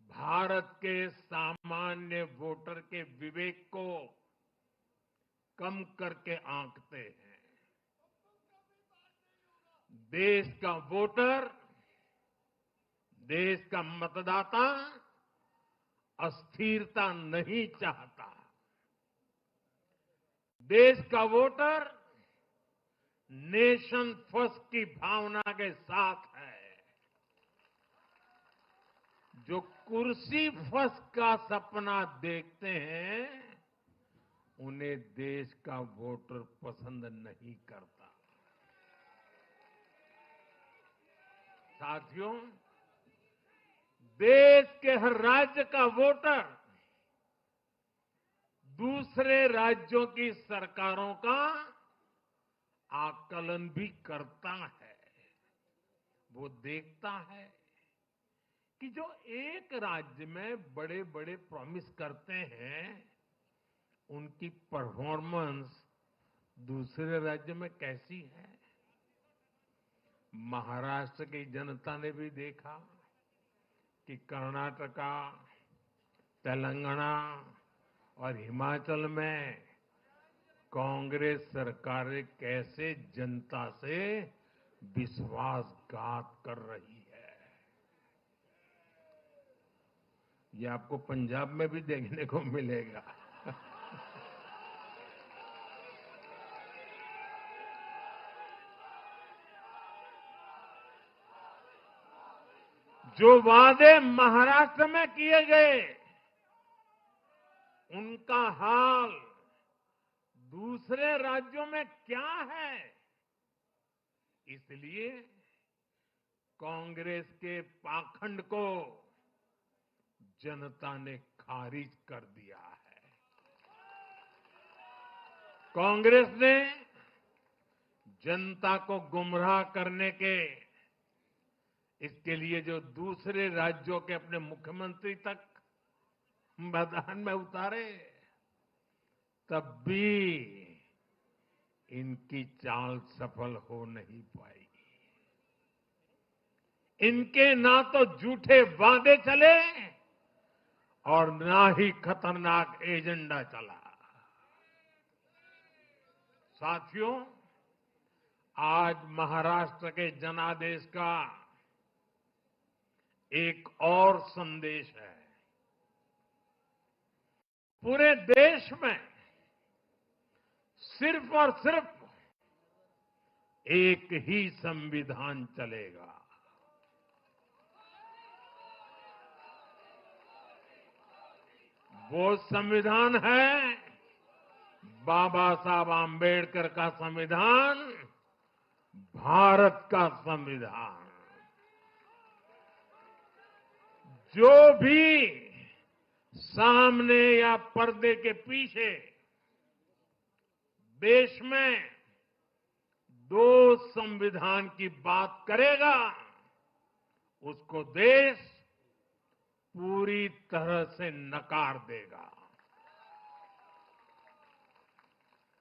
भारत के सामान्य वोटर के विवेक को कम करके आंकते हैं। देश का वोटर, देश का मतदाता अस्थिरता नहीं चाहता। देश का वोटर नेशन फर्स्ट की भावना के साथ है। जो कुर्सी फर्स्ट का सपना देखते हैं, उन्हें देश का वोटर पसंद नहीं करता। साथियों, देश के हर राज्य का वोटर दूसरे राज्यों की सरकारों का आकलन भी करता है। वो देखता है कि जो एक राज्य में बड़े बड़े प्रॉमिस करते हैं, उनकी परफॉर्मेंस दूसरे राज्य में कैसी है। महाराष्ट्र की जनता ने भी देखा कि कर्नाटका, तेलंगाना और हिमाचल में कांग्रेस सरकारें कैसे जनता से विश्वासघात कर रही है। ये आपको पंजाब में भी देखने को मिलेगा। जो वादे महाराष्ट्र में किए गए, उनका हाल दूसरे राज्यों में क्या है। इसलिए कांग्रेस के पाखंड को जनता ने खारिज कर दिया है। कांग्रेस ने जनता को गुमराह करने के इसके लिए जो दूसरे राज्यों के अपने मुख्यमंत्री तक मैदान में उतारे, तब भी इनकी चाल सफल हो नहीं पाई। इनके ना तो झूठे वादे चले और ना ही खतरनाक एजेंडा चला। साथियों, आज महाराष्ट्र के जनादेश का एक और संदेश है। पूरे देश में सिर्फ और सिर्फ एक ही संविधान चलेगा। वो संविधान है बाबा साहब आम्बेडकर का संविधान, भारत का संविधान। जो भी सामने या पर्दे के पीछे देश में दो संविधान की बात करेगा, उसको देश पूरी तरह से नकार देगा।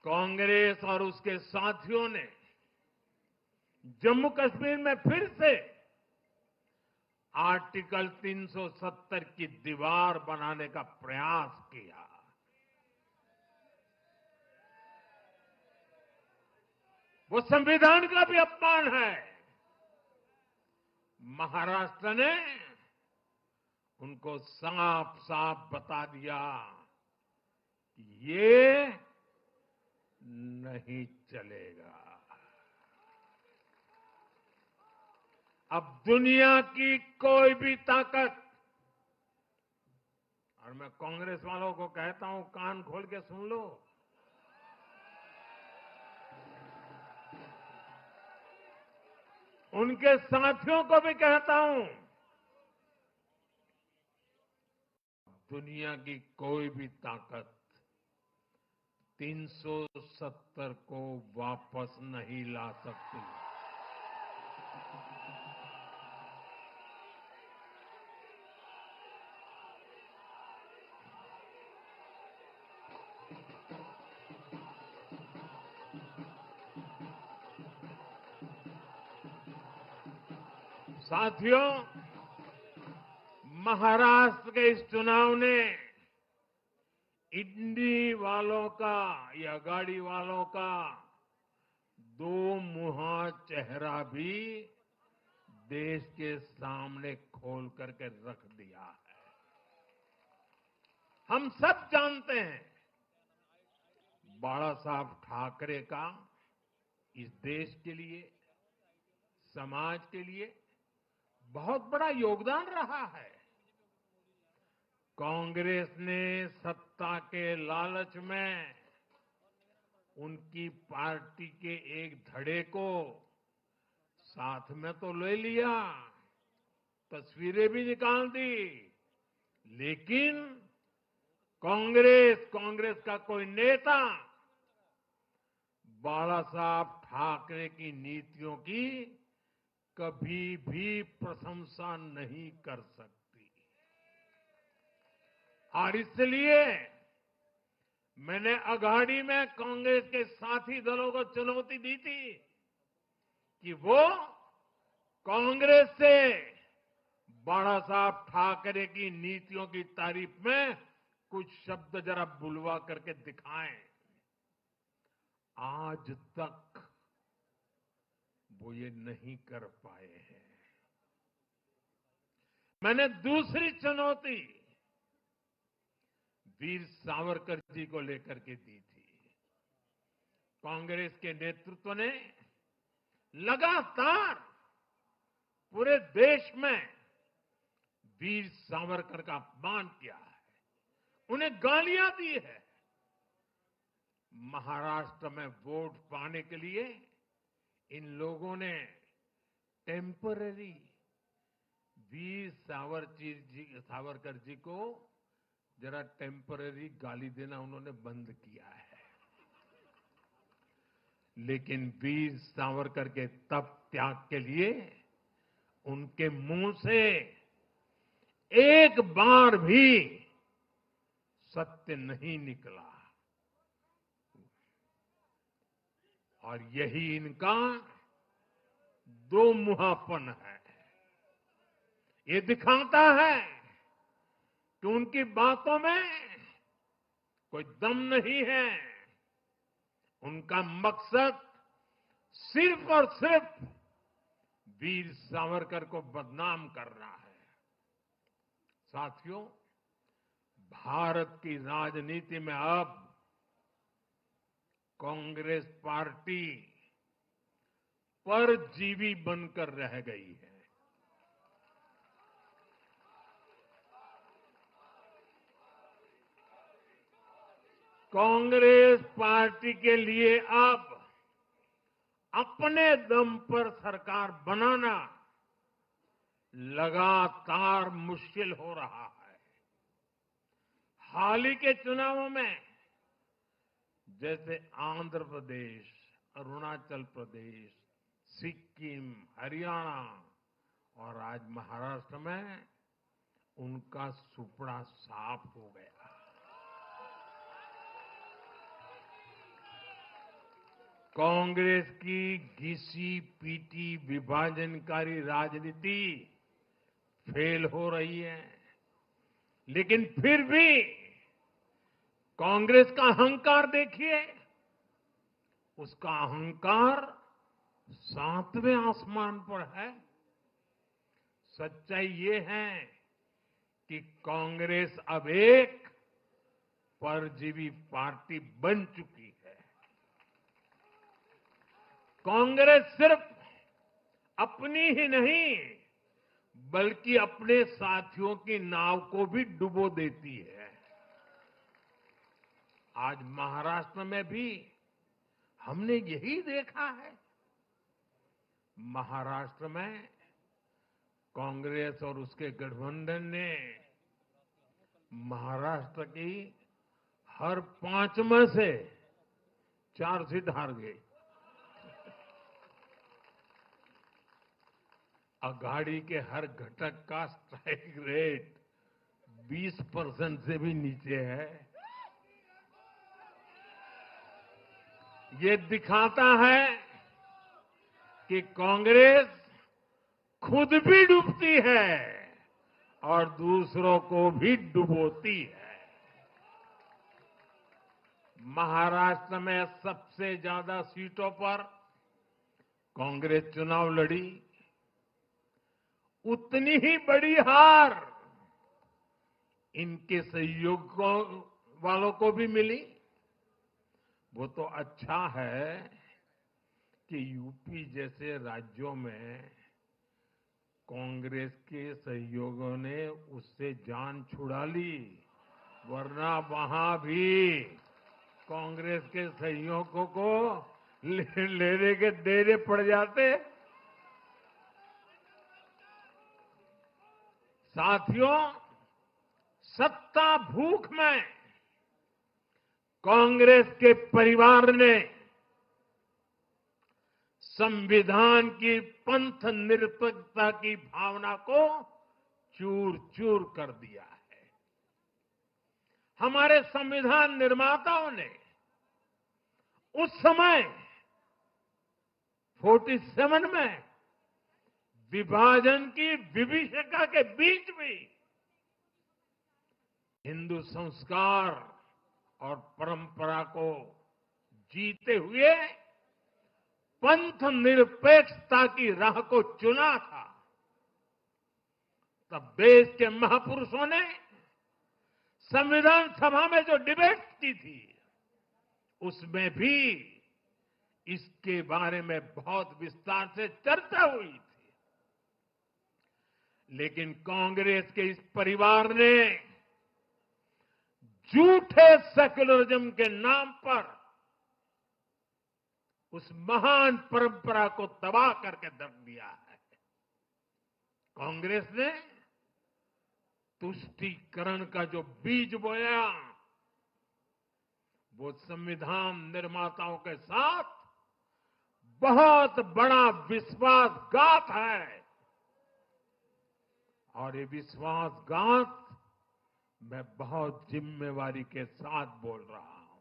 कांग्रेस और उसके साथियों ने जम्मू कश्मीर में फिर से आर्टिकल 370 की दीवार बनाने का प्रयास किया। वो संविधान का भी अपमान है। महाराष्ट्र ने उनको साफ साफ बता दिया कि ये नहीं चलेगा। अब दुनिया की कोई भी ताकत, और मैं कांग्रेस वालों को कहता हूं, कान खोल के सुन लो, उनके साथियों को भी कहता हूं, दुनिया की कोई भी ताकत 370 को वापस नहीं ला सकती। साथियों, महाराष्ट्र के इस चुनाव ने इंडी वालों का या गाड़ी वालों का दो मुहा चेहरा भी देश के सामने खोल करके रख दिया है। हम सब जानते हैं, बाला साहब ठाकरे का इस देश के लिए, समाज के लिए बहुत बड़ा योगदान रहा है। कांग्रेस ने सत्ता के लालच में उनकी पार्टी के एक धड़े को साथ में तो ले लिया, तस्वीरें भी निकाल दी, लेकिन कांग्रेस का कोई नेता बाला साहब ठाकरे की नीतियों की कभी भी प्रशंसा नहीं कर सकती। और इसलिए मैंने अघाड़ी में कांग्रेस के साथी दलों को चुनौती दी थी कि वो कांग्रेस से बाला साहब ठाकरे की नीतियों की तारीफ में कुछ शब्द जरा बुलवा करके दिखाएं। आज तक वो ये नहीं कर पाए हैं। मैंने दूसरी चुनौती वीर सावरकर जी को लेकर के दी थी। कांग्रेस के नेतृत्व ने लगातार पूरे देश में वीर सावरकर का अपमान किया है, उन्हें गालियां दी है। महाराष्ट्र में वोट पाने के लिए इन लोगों ने टेम्पररी वीर सावरकर जी को जरा टेम्पररी गाली देना उन्होंने बंद किया है। लेकिन वीर सावरकर के तप त्याग के लिए उनके मुंह से एक बार भी सत्य नहीं निकला। और यही इनका दो मुहापन है। ये दिखाता है कि उनकी बातों में कोई दम नहीं है। उनका मकसद सिर्फ और सिर्फ वीर सावरकर को बदनाम करना है। साथियों, भारत की राजनीति में अब कांग्रेस पार्टी परजीवी बनकर रह गई है। कांग्रेस पार्टी के लिए अब अपने दम पर सरकार बनाना लगातार मुश्किल हो रहा है। हाल ही के चुनावों में जैसे आंध्र प्रदेश, अरुणाचल प्रदेश, सिक्किम, हरियाणा और आज महाराष्ट्र में उनका सुपड़ा साफ हो गया। कांग्रेस की घिसी पीटी विभाजनकारी राजनीति फेल हो रही है, लेकिन फिर भी कांग्रेस का अहंकार देखिए। उसका अहंकार 7वें आसमान पर है। सच्चाई ये है कि कांग्रेस अब एक परजीवी पार्टी बन चुकी है। कांग्रेस सिर्फ अपनी ही नहीं बल्कि अपने साथियों की नाव को भी डुबो देती है। आज महाराष्ट्र में भी हमने यही देखा है। महाराष्ट्र में कांग्रेस और उसके गठबंधन ने महाराष्ट्र की हर 5 में से 4 सीट हार गई। अघाड़ी के हर घटक का स्ट्राइक रेट 20% से भी नीचे है। ये दिखाता है कि कांग्रेस खुद भी डूबती है और दूसरों को भी डुबोती है। महाराष्ट्र में सबसे ज्यादा सीटों पर कांग्रेस चुनाव लड़ी। उतनी ही बड़ी हार इनके सहयोगियों वालों को भी मिली। वो तो अच्छा है कि यूपी जैसे राज्यों में कांग्रेस के सहयोगियों ने उससे जान छुड़ा ली, वरना वहां भी कांग्रेस के सहयोगियों को लेने के देने पड़ जाते। साथियों, सत्ता भूख में कांग्रेस के परिवार ने संविधान की पंथ निरपेक्षता की भावना को चूर चूर कर दिया है। हमारे संविधान निर्माताओं ने उस समय 47 में विभाजन की विभीषिका के बीच भी हिंदू संस्कार और परंपरा को जीते हुए पंथ निरपेक्षता की राह को चुना था। तब देश के महापुरुषों ने संविधान सभा में जो डिबेट की थी उसमें भी इसके बारे में बहुत विस्तार से चर्चा हुई थी। लेकिन कांग्रेस के इस परिवार ने झूठे सेक्युलरिज्म के नाम पर उस महान परंपरा को तबाह करके रख दिया है। कांग्रेस ने तुष्टीकरण का जो बीज बोया वो संविधान निर्माताओं के साथ बहुत बड़ा विश्वासघात है और ये विश्वासघात मैं बहुत जिम्मेवारी के साथ बोल रहा हूं।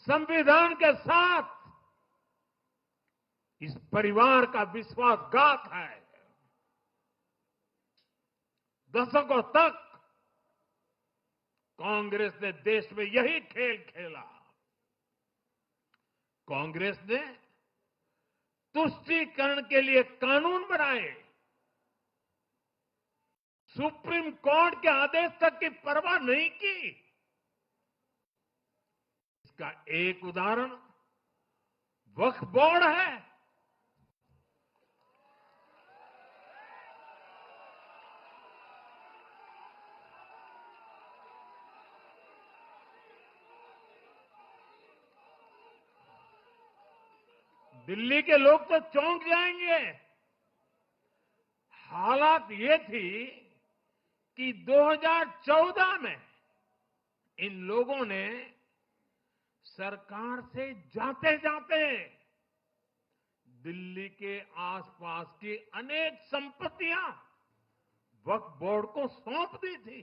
संविधान के साथ इस परिवार का विश्वासघात है। दशकों तक कांग्रेस ने देश में यही खेल खेला। कांग्रेस ने तुष्टीकरण के लिए कानून बनाए, सुप्रीम कोर्ट के आदेश तक की परवाह नहीं की। इसका एक उदाहरण वक्फ बोर्ड है। दिल्ली के लोग तो चौंक जाएंगे। हालात ये थी कि 2014 में इन लोगों ने सरकार से जाते जाते दिल्ली के आसपास की अनेक संपत्तियां वक्फ बोर्ड को सौंप दी थी।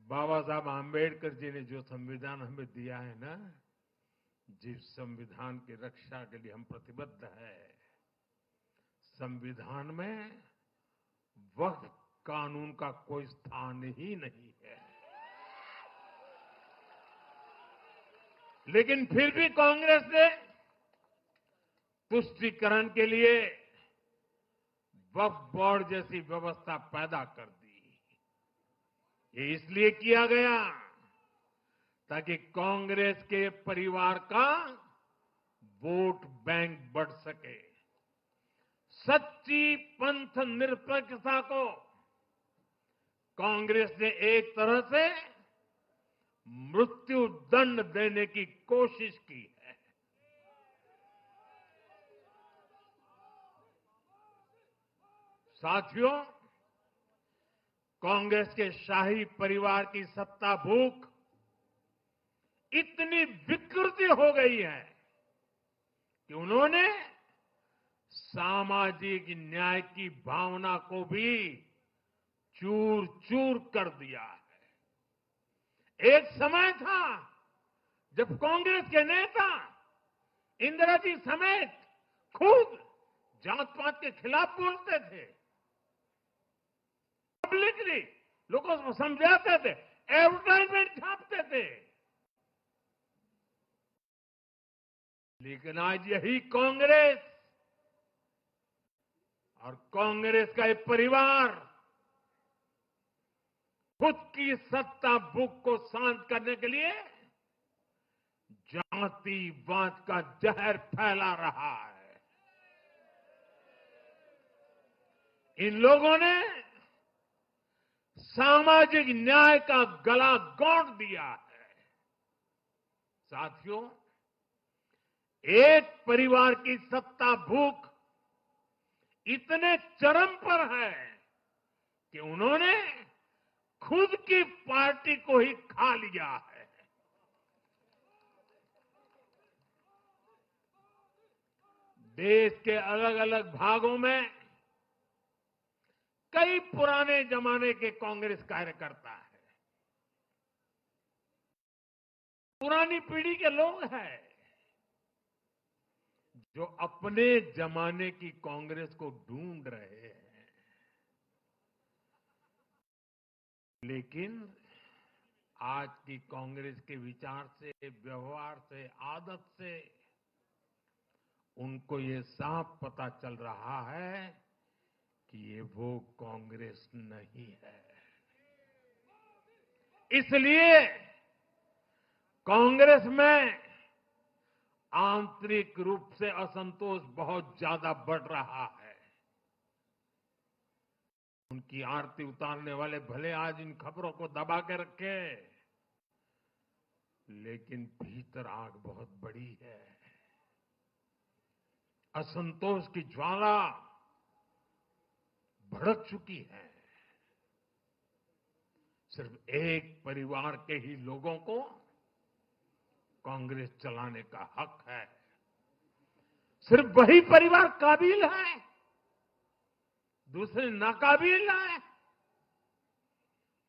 बाबा साहब आंबेडकर जी ने जो संविधान हमें दिया है ना, जिस संविधान की रक्षा के लिए हम प्रतिबद्ध है, संविधान में वक्फ कानून का कोई स्थान ही नहीं है। लेकिन फिर भी कांग्रेस ने तुष्टीकरण के लिए वक्फ बोर्ड जैसी व्यवस्था पैदा कर दी। ये इसलिए किया गया ताकि कांग्रेस के परिवार का वोट बैंक बढ़ सके। सच्ची पंथ निरपेक्षता को कांग्रेस ने एक तरह से मृत्यु दंड देने की कोशिश की है। साथियों, कांग्रेस के शाही परिवार की सत्ता भूख इतनी विकृति हो गई है कि उन्होंने सामाजिक न्याय की भावना को भी चूर चूर कर दिया है। एक समय था जब कांग्रेस के नेता इंदिरा जी समेत खुद जात पात के खिलाफ बोलते थे, पब्लिकली लोगों को समझाते थे, एडवर्टाइजमेंट छापते थे। लेकिन आज यही कांग्रेस और कांग्रेस का एक परिवार खुद की सत्ता भूख को शांत करने के लिए जातिवाद का जहर फैला रहा है। इन लोगों ने सामाजिक न्याय का गला घोंट दिया है। साथियों, एक परिवार की सत्ता भूख इतने चरम पर है कि उन्होंने खुद की पार्टी को ही खा लिया है। देश के अलग अलग भागों में कई पुराने जमाने के कांग्रेस कार्यकर्ता है, पुरानी पीढ़ी के लोग हैं जो अपने जमाने की कांग्रेस को ढूंढ रहे हैं। लेकिन आज की कांग्रेस के विचार से, व्यवहार से, आदत से उनको ये साफ पता चल रहा है कि ये वो कांग्रेस नहीं है। इसलिए कांग्रेस में आंतरिक रूप से असंतोष बहुत ज्यादा बढ़ रहा है। उनकी आरती उतारने वाले भले आज इन खबरों को दबा के रखे, लेकिन भीतर आग बहुत बड़ी है। असंतोष की ज्वाला भड़क चुकी है। सिर्फ एक परिवार के ही लोगों को कांग्रेस चलाने का हक है। सिर्फ वही परिवार काबिल है, दूसरे नाकाबिल हैं।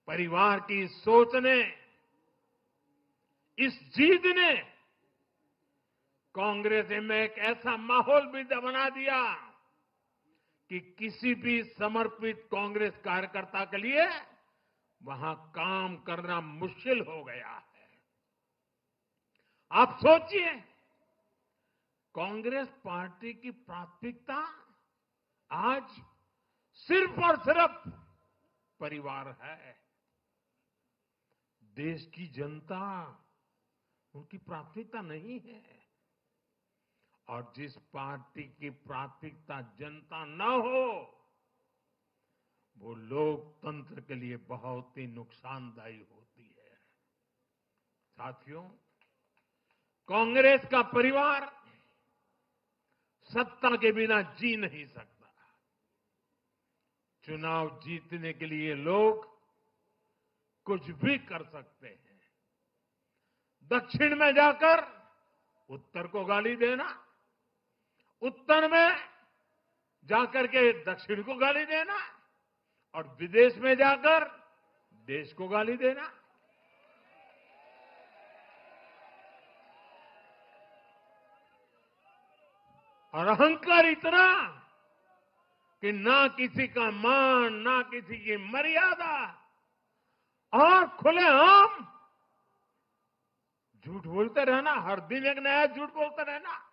परिवार की सोच ने, इस जीत ने कांग्रेस में एक ऐसा माहौल भी बना दिया कि किसी भी समर्पित कांग्रेस कार्यकर्ता के लिए वहां काम करना मुश्किल हो गया है। आप सोचिए, कांग्रेस पार्टी की प्राथमिकता आज सिर्फ और सिर्फ परिवार है। देश की जनता उनकी प्राथमिकता नहीं है। और जिस पार्टी की प्राथमिकता जनता न हो, वो लोकतंत्र के लिए बहुत ही नुकसानदायी होती है। साथियों, कांग्रेस का परिवार सत्ता के बिना जी नहीं सकता। चुनाव जीतने के लिए लोग कुछ भी कर सकते हैं। दक्षिण में जाकर उत्तर को गाली देना, उत्तर में जाकर के दक्षिण को गाली देना और विदेश में जाकर देश को गाली देना। और अहंकार इतना कि ना किसी का मान, ना किसी की मर्यादा, और खुलेआम झूठ बोलते रहना, हर दिन एक नया झूठ बोलते रहना।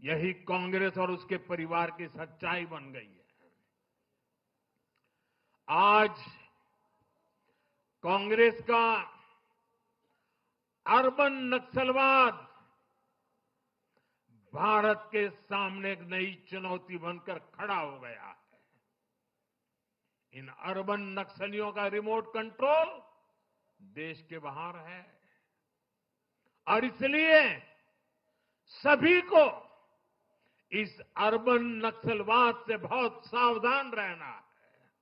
यही कांग्रेस और उसके परिवार की सच्चाई बन गई है। आज कांग्रेस का अर्बन नक्सलवाद भारत के सामने एक नई चुनौती बनकर खड़ा हो गया है। इन अर्बन नक्सलियों का रिमोट कंट्रोल देश के बाहर है और इसलिए सभी को इस अर्बन नक्सलवाद से बहुत सावधान रहना है।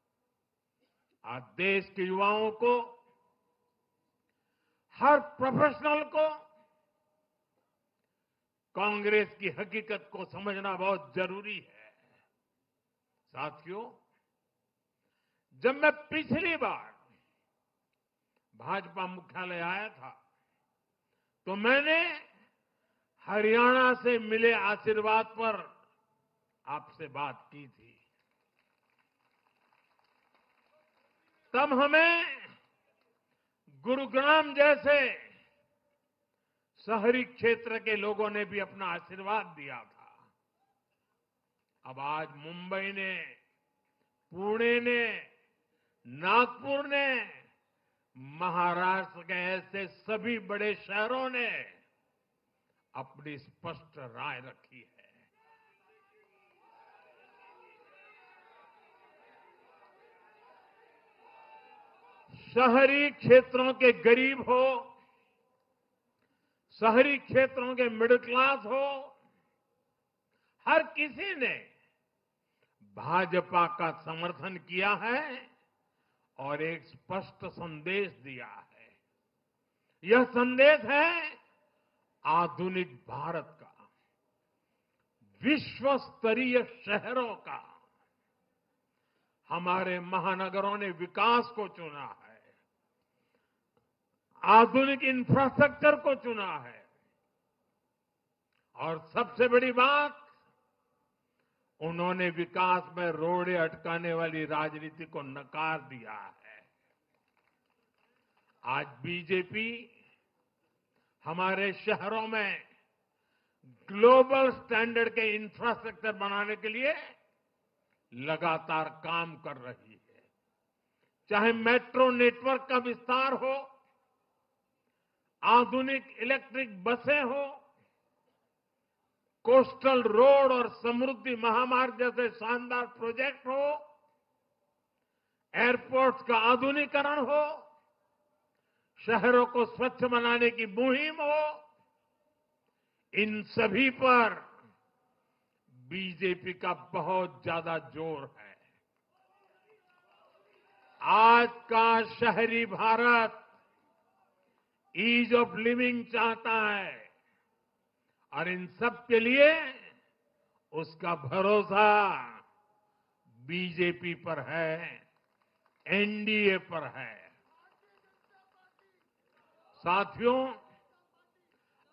आज देश के युवाओं को, हर प्रोफेशनल को कांग्रेस की हकीकत को समझना बहुत जरूरी है। साथियों, जब मैं पिछली बार भाजपा मुख्यालय आया था तो मैंने हरियाणा से मिले आशीर्वाद पर आपसे बात की थी। तब हमें गुरुग्राम जैसे शहरी क्षेत्र के लोगों ने भी अपना आशीर्वाद दिया था। अब आज मुंबई ने, पुणे ने, नागपुर ने, महाराष्ट्र के ऐसे सभी बड़े शहरों ने अपनी स्पष्ट राय रखी है। शहरी क्षेत्रों के गरीब हो, शहरी क्षेत्रों के मिडिल क्लास हो, हर किसी ने भाजपा का समर्थन किया है और एक स्पष्ट संदेश दिया है। यह संदेश है आधुनिक भारत का, विश्व स्तरीय शहरों का। हमारे महानगरों ने विकास को चुना है, आधुनिक इंफ्रास्ट्रक्चर को चुना है और सबसे बड़ी बात, उन्होंने विकास में रोड़े अटकाने वाली राजनीति को नकार दिया है। आज बीजेपी हमारे शहरों में ग्लोबल स्टैंडर्ड के इंफ्रास्ट्रक्चर बनाने के लिए लगातार काम कर रही है। चाहे मेट्रो नेटवर्क का विस्तार हो, आधुनिक इलेक्ट्रिक बसें हो, कोस्टल रोड और समृद्धि महामार्ग जैसे शानदार प्रोजेक्ट हो, एयरपोर्ट्स का आधुनिकीकरण हो, शहरों को स्वच्छ बनाने की मुहिम हो, इन सभी पर बीजेपी का बहुत ज्यादा जोर है। आज का शहरी भारत ईज ऑफ लिविंग चाहता है और इन सब के लिए उसका भरोसा बीजेपी पर है, एनडीए पर है। साथियों,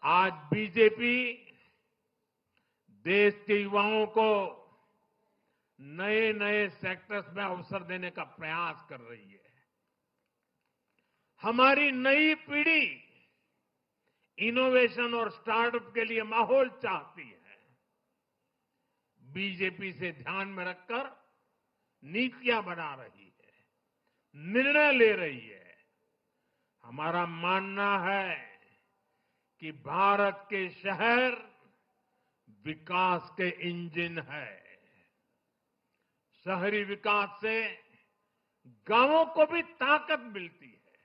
आज बीजेपी देश के युवाओं को नए नए सेक्टर्स में अवसर देने का प्रयास कर रही है। हमारी नई पीढ़ी इनोवेशन और स्टार्टअप के लिए माहौल चाहती है। बीजेपी से ध्यान में रखकर नीतियां बना रही है, निर्णय ले रही है। हमारा मानना है कि भारत के शहर विकास के इंजन है। शहरी विकास से गांवों को भी ताकत मिलती है।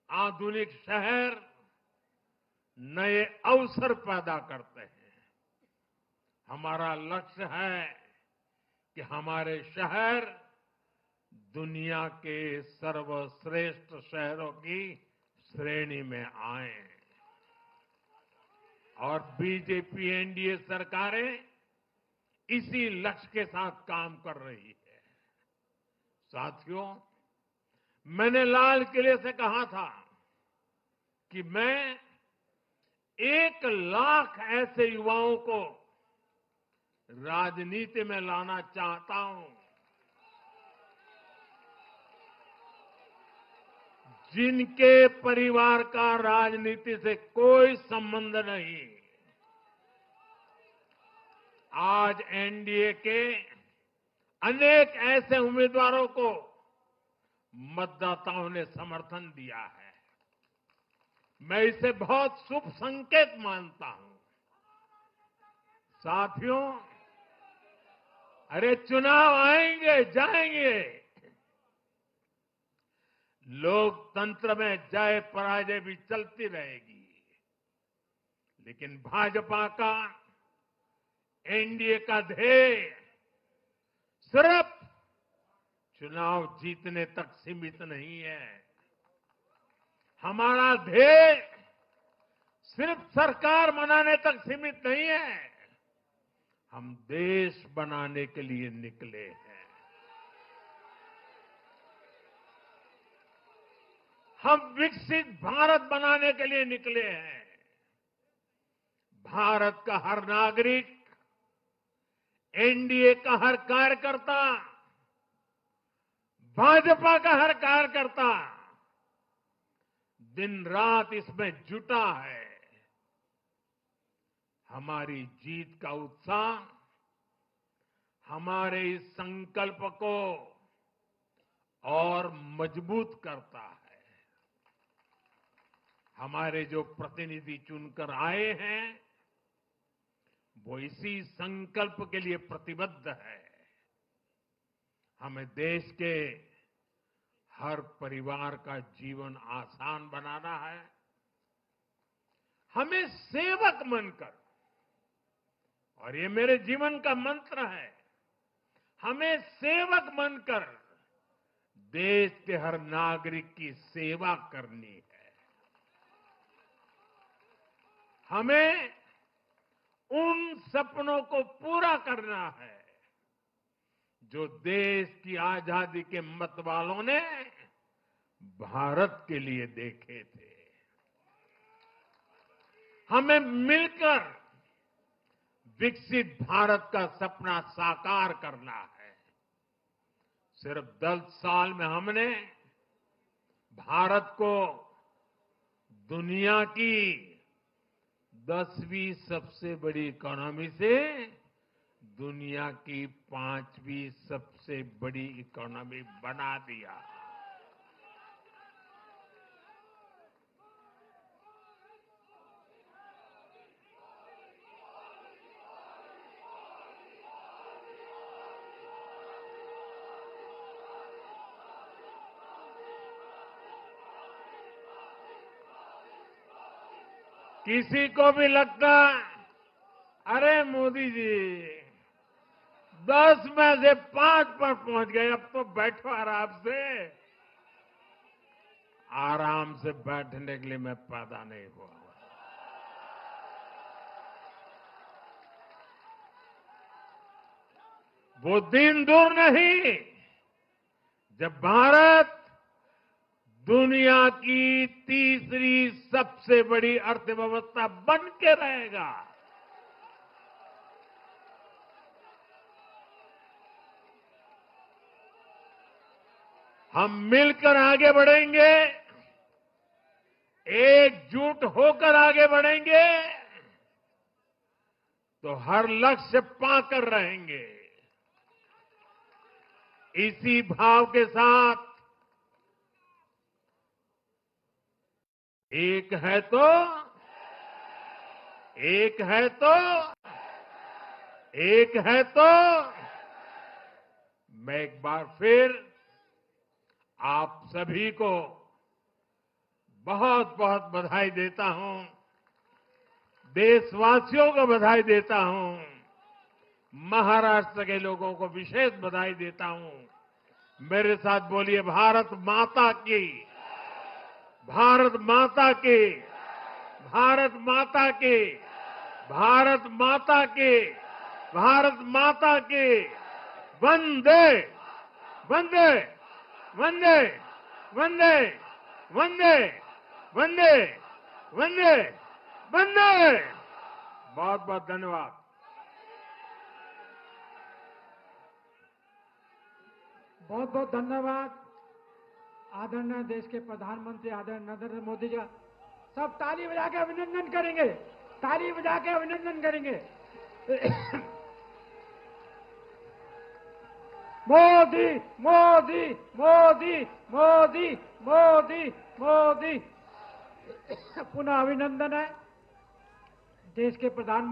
आधुनिक शहर नए अवसर पैदा करते हैं। हमारा लक्ष्य है कि हमारे शहर दुनिया के सर्वश्रेष्ठ शहरों की श्रेणी में आए और बीजेपी एनडीए सरकारें इसी लक्ष्य के साथ काम कर रही है। साथियों, मैंने लाल किले से कहा था कि मैं 1 लाख ऐसे युवाओं को राजनीति में लाना चाहता हूं जिनके परिवार का राजनीति से कोई संबंध नहीं। आज एनडीए के अनेक ऐसे उम्मीदवारों को मतदाताओं ने समर्थन दिया है। मैं इसे बहुत शुभ संकेत मानता हूं। साथियों, अरे चुनाव आएंगे जाएंगे, लोकतंत्र में जय पराजय भी चलती रहेगी, लेकिन भाजपा का एनडीए का ध्येय सिर्फ चुनाव जीतने तक सीमित नहीं है। हमारा ध्येय सिर्फ सरकार बनाने तक सीमित नहीं है। हम देश बनाने के लिए निकले हैं। हम विकसित भारत बनाने के लिए निकले हैं। भारत का हर नागरिक, एनडीए का हर कार्यकर्ता, भाजपा का हर कार्यकर्ता दिन रात इसमें जुटा है। हमारी जीत का उत्साह हमारे इस संकल्प को और मजबूत करता है। हमारे जो प्रतिनिधि चुनकर आए हैं वो इसी संकल्प के लिए प्रतिबद्ध है। हमें देश के हर परिवार का जीवन आसान बनाना है। हमें सेवक बनकर, और ये मेरे जीवन का मंत्र है, हमें सेवक बनकर देश के हर नागरिक की सेवा करनी है। हमें उन सपनों को पूरा करना है जो देश की आजादी के मत वालों ने भारत के लिए देखे थे। हमें मिलकर विकसित भारत का सपना साकार करना है। सिर्फ 10 साल में हमने भारत को दुनिया की 10वीं सबसे बड़ी इकोनॉमी से दुनिया की 5वीं सबसे बड़ी इकोनॉमी बना दिया। किसी को भी लगता, अरे मोदी जी 10 में से 5 पर पहुंच गए। अब तो बैठो आराम से। आराम से बैठने के लिए मैं पैदा नहीं हुआ। वो दिन दूर नहीं जब भारत दुनिया की तीसरी सबसे बड़ी अर्थव्यवस्था बन के रहेगा। हम मिलकर आगे बढ़ेंगे, एकजुट होकर आगे बढ़ेंगे तो हर लक्ष्य पाकर रहेंगे। इसी भाव के साथ एक है तो मैं एक बार फिर आप सभी को बहुत बहुत बधाई देता हूं, देशवासियों को बधाई देता हूं, महाराष्ट्र के लोगों को विशेष बधाई देता हूं। मेरे साथ बोलिए, भारत माता की, भारत माता की, भारत माता की, भारत माता की, भारत माता की। वंदे वंदे वंदे वंदे वंदे वंदे वंदे वंदे। बहुत बहुत धन्यवाद। बहुत बहुत धन्यवाद आदरणीय देश के प्रधानमंत्री आदरणीय नरेंद्र मोदी जी। सब ताली बजा के अभिनंदन करेंगे, ताली बजा के अभिनंदन करेंगे। मोदी मोदी मोदी मोदी मोदी मोदी। पुनः अभिनंदन है देश के प्रधानमंत्री